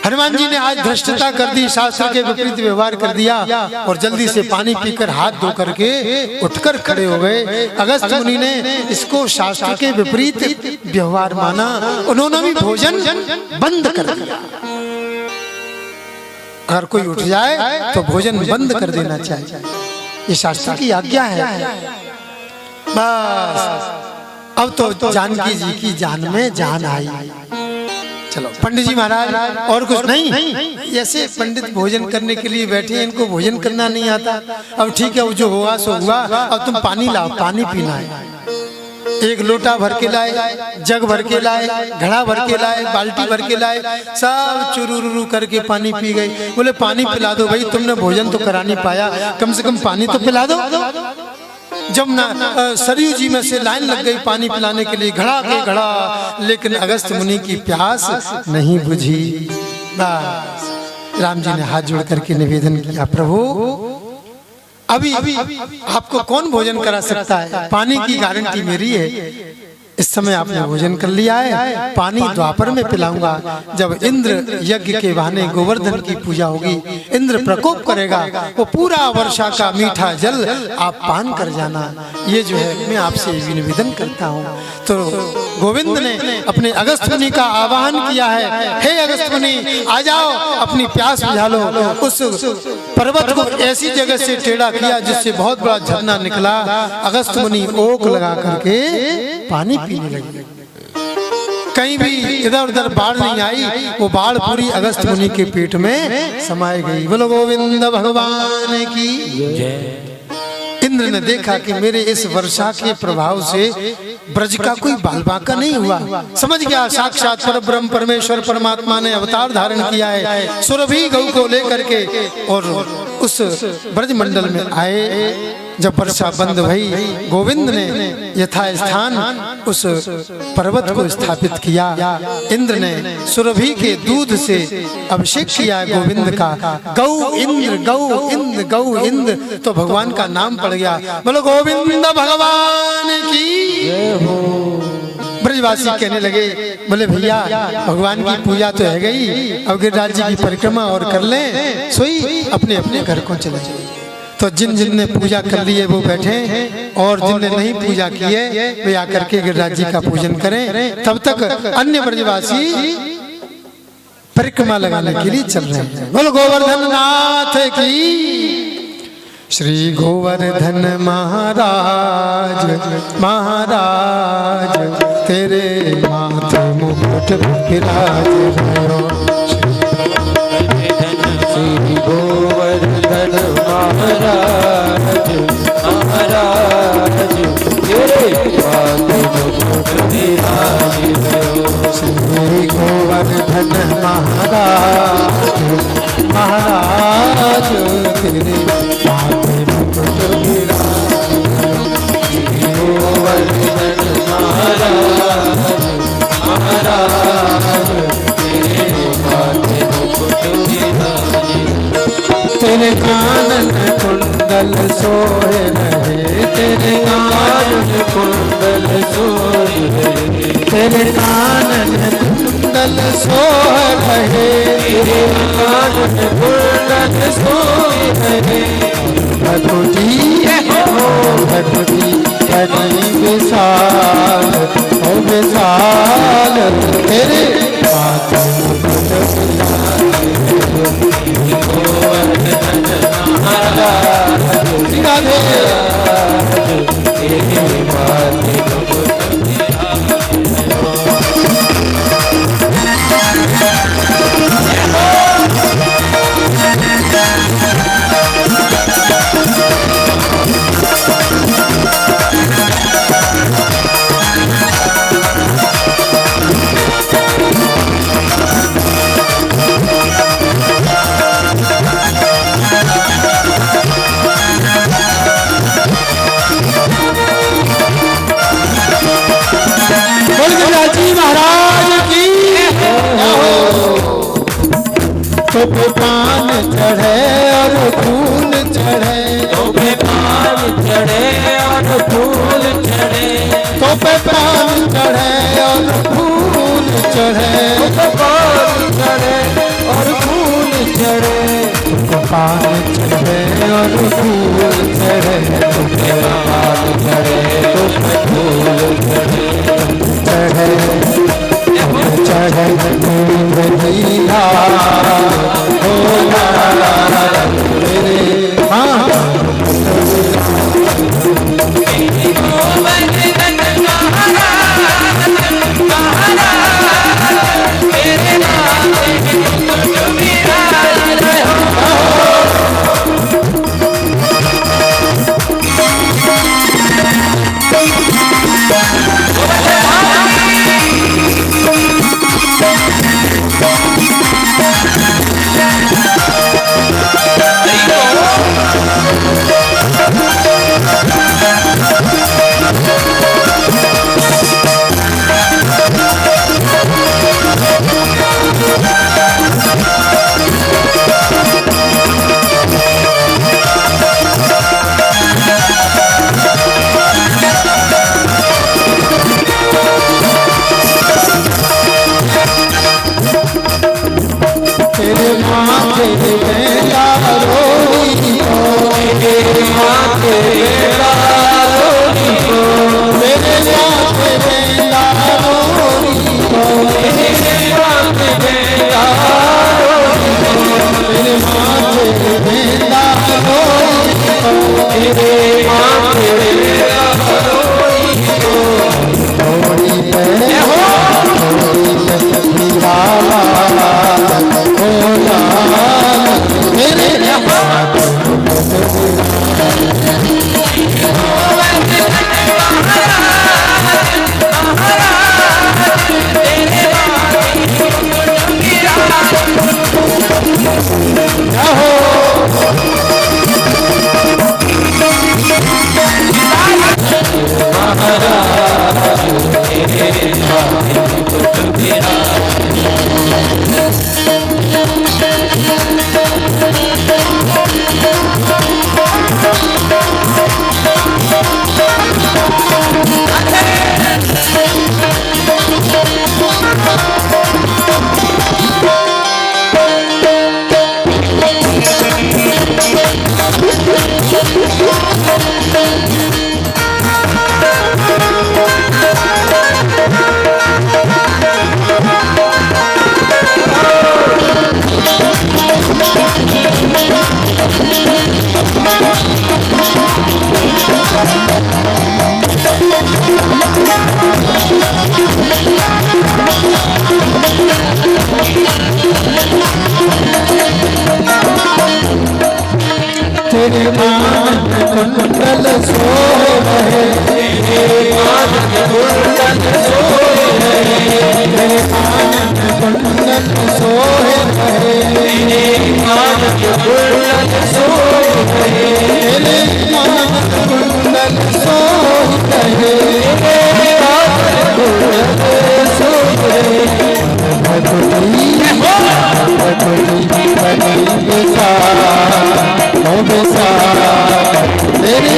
S1: हनुमान जी ने आज भ्रष्टता कर दी, शास्त्र के विपरीत व्यवहार कर दिया और जल्दी से पानी पीकर हाथ धो करके उठकर खड़े हो गए। अगस्त मुनि ने इसको शास्त्र के विपरीत व्यवहार माना, उन्होंने भी भोजन बंद कर दिया। अगर कोई उठ जाए तो भोजन बंद कर देना चाहिए, ये शास्त्र की आज्ञा है। बस अब तो जानकी जी की जान में जान आई। चलो पंडित जी महाराज और कुछ नहीं, ऐसे पंडित भोजन करने के लिए बैठे, इनको भोजन करना नहीं आता। अब ठीक है, वो जो हुआ सो हुआ, अब तुम पानी लाओ, पानी पीना है। एक लोटा भर के लाए, जग भर के लाए, घड़ा भर के लाए, बाल्टी भर के लाए, सब चुरुरु करके पानी पी गए। बोले पानी पिला दो भाई, तुमने भोजन तो करा नहीं पाया, कम से कम पानी तो पिला दो। जब ना सरयू जी में से लाइन लग गई पानी पिलाने के लिए, घड़ा के घड़ा, लेकिन अगस्त मुनि की प्यास नहीं बुझी। बस राम जी ने हाथ जोड़ करके निवेदन किया, प्रभु अभी आपको कौन भोजन करा सकता है, पानी की गारंटी मेरी है। इस समय आपने भोजन कर लिया है, पानी द्वापर में पिलाऊंगा। जब इंद्र यज्ञ के बहाने गोवर्धन की पूजा होगी, इंद्र प्रकोप करेगा, वो पूरा वर्षा का मीठा जल आप पान कर जाना। ये जो है मैं आपसे निवेदन करता हूँ। तो गोविंद ने अपने अगस्त मुनि का आह्वान किया है, हे अगस्त मुनि आ जाओ, अपनी प्यास बुझा लो। उस पर्वत को ऐसी जगह से टेढ़ा किया जिससे बहुत बड़ा झरना निकला। अगस्त मुनि ओक लगा करके पानी पीने लगे। कहीं भी इधर उधर बाढ़ नहीं आई, वो बाढ़ पूरी अगस्त मुनि के पेट में समाई गई। बोलो गोविंद भगवान की जय। इंद्र ने देखा कि मेरे इस वर्षा के प्रभाव से ब्रज का कोई बाल बांका नहीं हुआ। समझ गया साक्षात परब्रह्म परमेश्वर परमात्मा ने अवतार धारण किया है। सुरभि गौ को लेकर के और उस ब्रज मंडल में आए। जब वर्षा बंद भई, गोविंद ने यथा स्थान उस पर्वत को स्थापित किया। इंद्र ने सुरभि के दूध से अभिषेक किया गोविंद का। गौ इंद्र, गौ इंद्र, गौ इंद्र, तो भगवान का नाम पड़ गया। बोलो गोविंद भगवान की जय हो। ब्रजवासी कहने लगे, बोले भैया भगवान की पूजा तो है गई, अब गिरिराज जी की परिक्रमा और कर लें, सोई अपने अपने घर को चले जाए। तो जिन जिन ने पूजा कर ली है वो बैठे, और जिनने नहीं पूजा की है वे आकर के गिरिराज जी का पूजन करें। तब तक अन्य ब्रजवासी परिक्रमा लगाने के लिए चल रहे हैं। बोलो गोवर्धन नाथ की। श्री गोवर्धन महाराज महाराज तेरे माथे मुकुट विराज रहो।
S3: श्री गोवर्धन महाराज महाराज तेरे माथे मुकुट विराज रहो।
S1: श्री गोवर्धन महाराज महाराज तेरे माथे मुकुट विराज रहो।
S3: श्री गोवर्धन महाराज महाराज तेरे माथे मुकुट विराज।
S1: तेरे कानन कुंडल सोहे रहे, तेरे कानन
S3: कुंडल सोहे रहे,
S1: तेरे कानन कुंडल सोहे रहे,
S3: तेरे कानन कुंडल सोहे रहे।
S1: भगवती हो भगवती बड़ी विशाल हो विशाल तेरे माथे मुकुट तो पान चढ़े और फूल चढ़े,
S3: तो पे पान चढ़े और फूल चढ़े,
S1: तो पे पान चढ़े और फूल चढ़े,
S3: तो पान चढ़े और फूल चढ़े,
S1: तुमको पान चढ़े और फूल चढ़े,
S3: तुम्हें पान चढ़े तुम्हें फूल चढ़े,
S1: चढ़े चढ़े दूध नीला हो लाला मेरे। हाँ तेरे माथे में लारोली हो,
S3: तेरे माथे में लालोली हो,
S1: मेरे माथे में लारोली हो,
S3: तेरे माथे में लालोली हो,
S1: मेरे माथे में लारोली हो,
S3: तेरे माथे में लालोली हो,
S1: थोड़ी पे हीरा लाला हो लाला मेरे तेरे मान कुंडल सोए रहे,
S3: तेरे मान कुंडल सोए रहे,
S1: तेरे मान कुंडल सोए रहे,
S3: तेरे मान कुंडल सोए रहे,
S1: तेरे मान कुंडल सोए रहे,
S3: तेरे मान कुंडल सोए रहे,
S1: भगवती बनी बेसा हो बेसा तेरे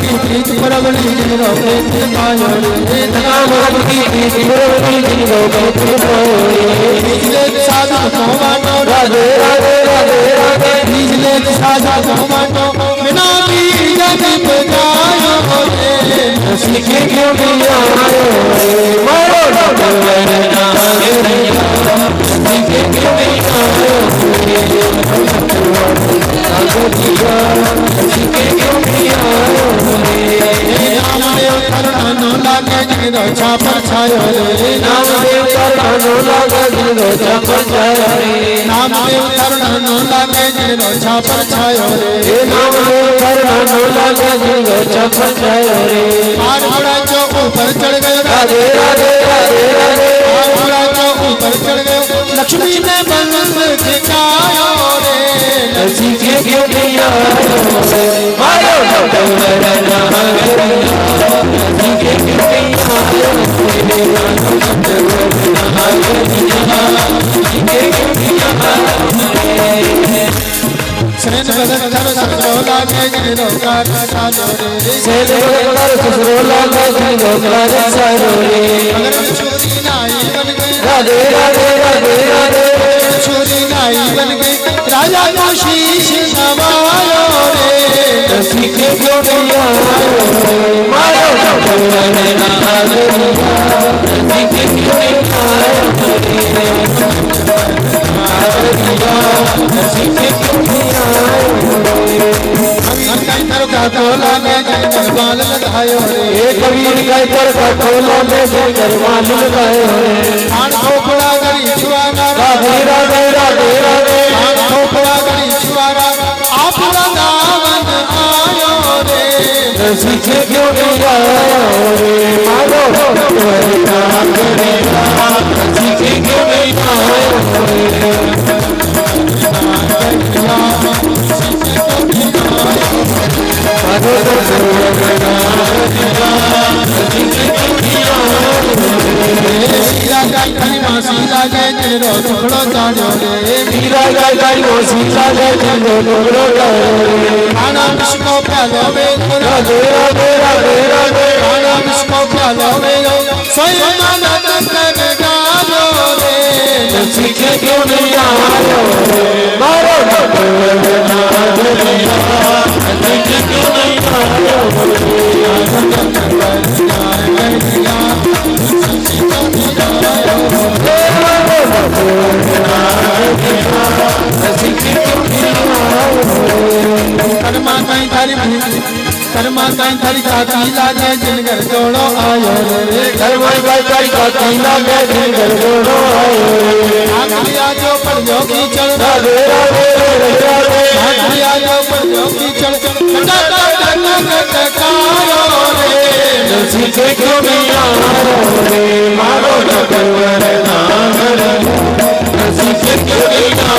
S1: की प्रीत परवली जिनो प्रेत पायो रे
S3: नाम रब की प्रीत परवली जिनो प्रेत पायो
S1: निजले साधु भगवानो
S3: राधे राधे राधे राधे
S1: निजले साधु भगवानो बिना बीज दीप जायो रे
S3: सीखे क्यों दिया मारो डबरना सीखे क्यों दिया सीखे क्यों दिया
S1: नामदेव करुणानो लागे जिनो छापर छायो रे
S3: नामदेव करुणानो लागे जिनो छापर छायो रे
S1: नामदेव करुणानो लागे जिनो छापर छायो रे
S3: नामदेव करुणानो लागे जिनो छापर छायो रे
S1: घोड़ा जो ऊपर चढ़ गए
S3: राधे राधे राधे राधे
S1: घोड़ा जो ऊपर चढ़ गए लक्ष्मी ने बंद दिखायो रे
S3: सीखे क्यों दिया मारो डबरना सीखे क्यों
S1: सेन बदन कर ससुरोला के जिनो काट सालो रे
S3: सेन बदन कर ससुरोला के जिनो काट सालो रे
S1: अगर छोरी नाई बन गई
S3: राधे राधे राधे राधे
S1: छोरी नाई बन गई राजा को शीश नवायो रे
S3: सीखे क्यों दिया मारो डबरना सीखे क्यों
S1: टोला में गरबाल लगायो रे
S3: कबीर का कर टोला में गरबाल लगायो रे
S1: आन खोपड़ा गरी छुआरा
S3: राधे राधे राधे राधे
S1: आन खोपड़ा गरी छुआरा आप दामन आयो रे
S3: सीखे क्यों दिया रे मारो सीखे क्यों
S1: मीरा गाय खरी मासी लागे जिनो टुकड़ो चाड़ो रे
S3: मीरा गाय मोसी लागे जिनो टुकड़ो चाड़ो रे
S1: खाना बिस्को प्यालो में
S3: राधे राधे राधे राधे
S1: खाना बिस्को प्यालो में सोई माना तक गालो रे
S3: सीखे क्यों दिया मारो डबरना सीखे क्यों
S1: कर्मा ताई थारी काकी लागे जिनगर जोड़ो आयो रे
S3: कर्मा ताई काकी लागे जिनगर जोड़ो आयो रे
S1: आखिया जो पर जो की चल
S3: राधे राधे राधे
S1: आखिया जो पर जो की चल टकायो रे
S3: सीखे क्यों दिया रे मारो डबरना सीखे क्यों दिया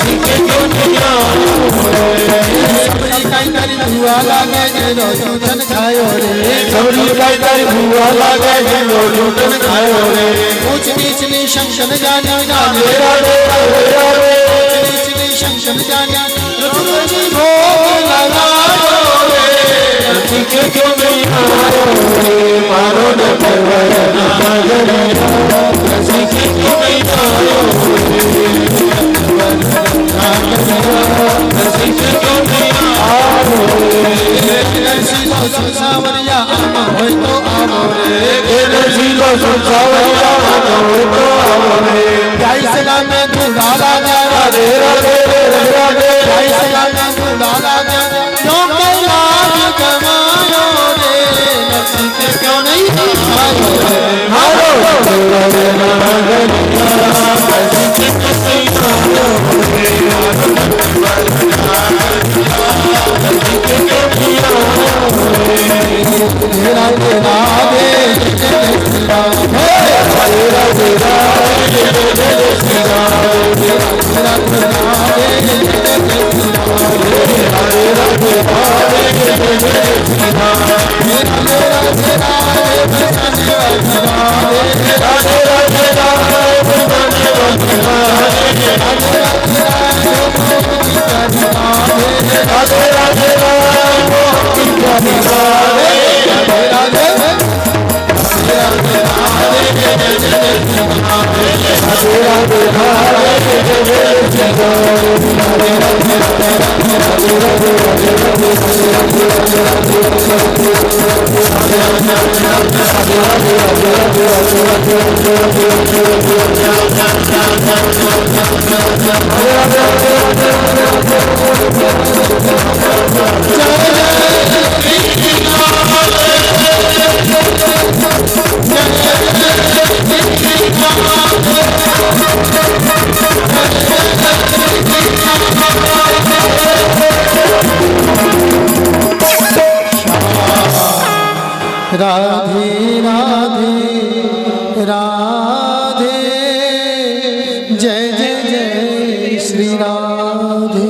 S3: सीखे क्यों दिया
S1: सबरी काई तारी भुआ लागे जिनो चूचन खायो रे
S3: सबरी काई तारी भुआ लागे जिनो चूचन खायो रे
S1: ऊंच नीच नी शंकर जाने
S3: राधे राधे राधे
S1: ऊंच नीच नी शंकर जाने रुचि भोग लगायो रे
S3: सीखे क्यों दिया रे मारो डबरना सीखे क्यों दिया सीखे क्यों
S1: सावरिया होय तो आवो रे
S3: सीलो सावरिया होय तो आवो रे
S1: गाय सला में धूला लागे
S3: राधे राधे राधे
S1: गाय सला में धूला लागे क्यों कैलाश कमायो रे सीखे क्यों नहीं आयो रे
S3: मारो डबरना सीखे
S1: तेरा तेरा दे तेरा तेरा राधे राधे राधे जय जय जय श्री राधे।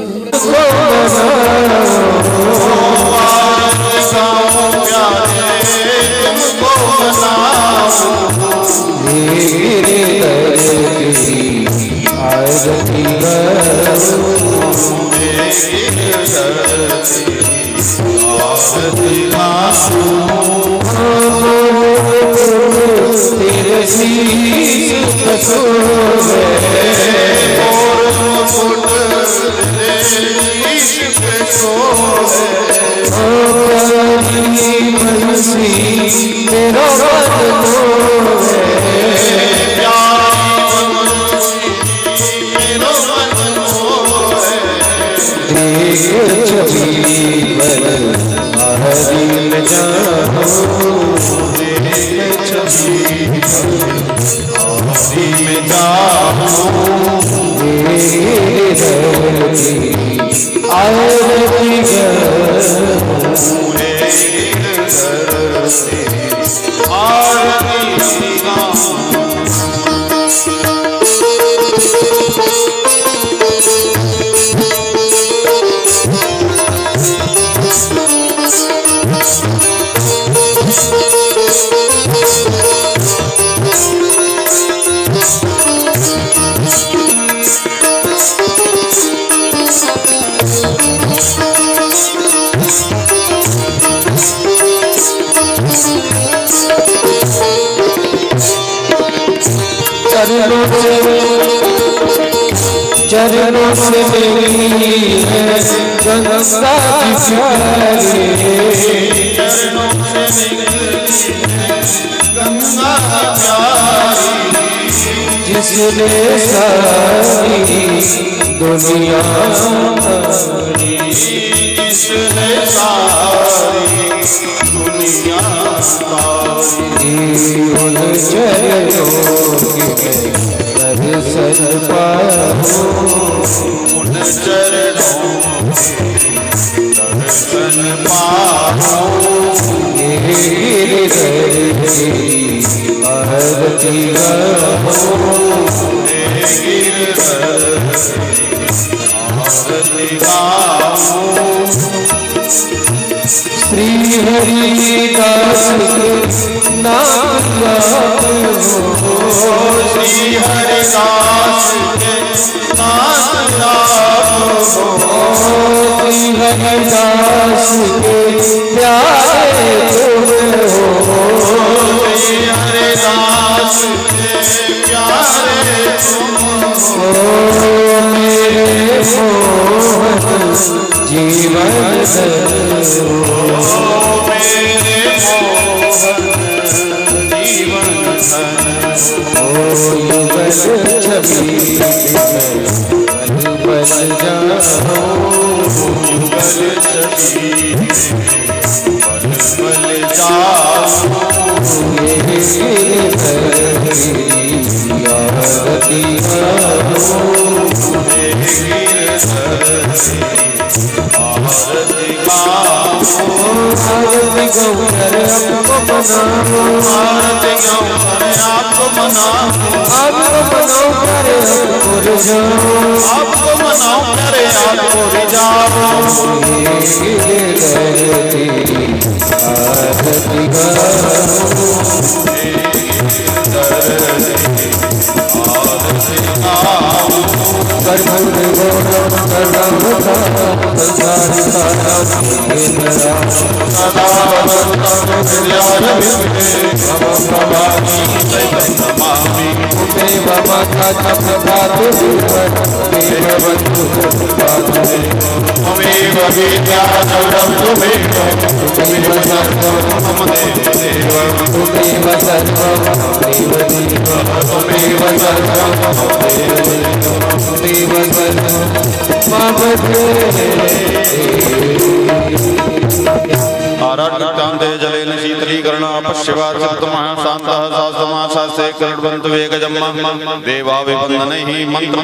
S3: चरणों से मेरी है गंगा की प्यारी, चरणों से मेरी है गंगा प्यारी, जिसने सारी दुनिया तारी, जिसने सारी दुनिया तारी, उन चरणों के दर्शन पाओ, उन चरणों के दर्शन पाओ, मेरे दर्दी आरती गाओ, मेरे दर्दी आरती गाओ। श्री हरिदास के नाम गाओ, श्री हरिदास के नाम गाओ, श्री हरिदास के प्यारे तुम हो, श्री हरिदास के प्यारे तुम हो, मेरे मोहन जीवन दो, मेरे मोहन जीवन युगल छवि बल जाओ, युगल छवि बल जाओ, आरती गाओ, आरती गाओ, आरती गाओ करे आपको मनाओ, आरती गाओ करे आपको मनाओ, आपको मनाओ करे आपको रिझाओ, आपको मनाओ करे आपको रिझाओ, आरती गाओ, आरती गाओ। आराधकान्ते जलेन शीतलीकरणा पश्यवाचतमः शान्तः शास्तमाशास्ते करणवन्तु वेगजम्मा देवा विवन्दनैः मंत्र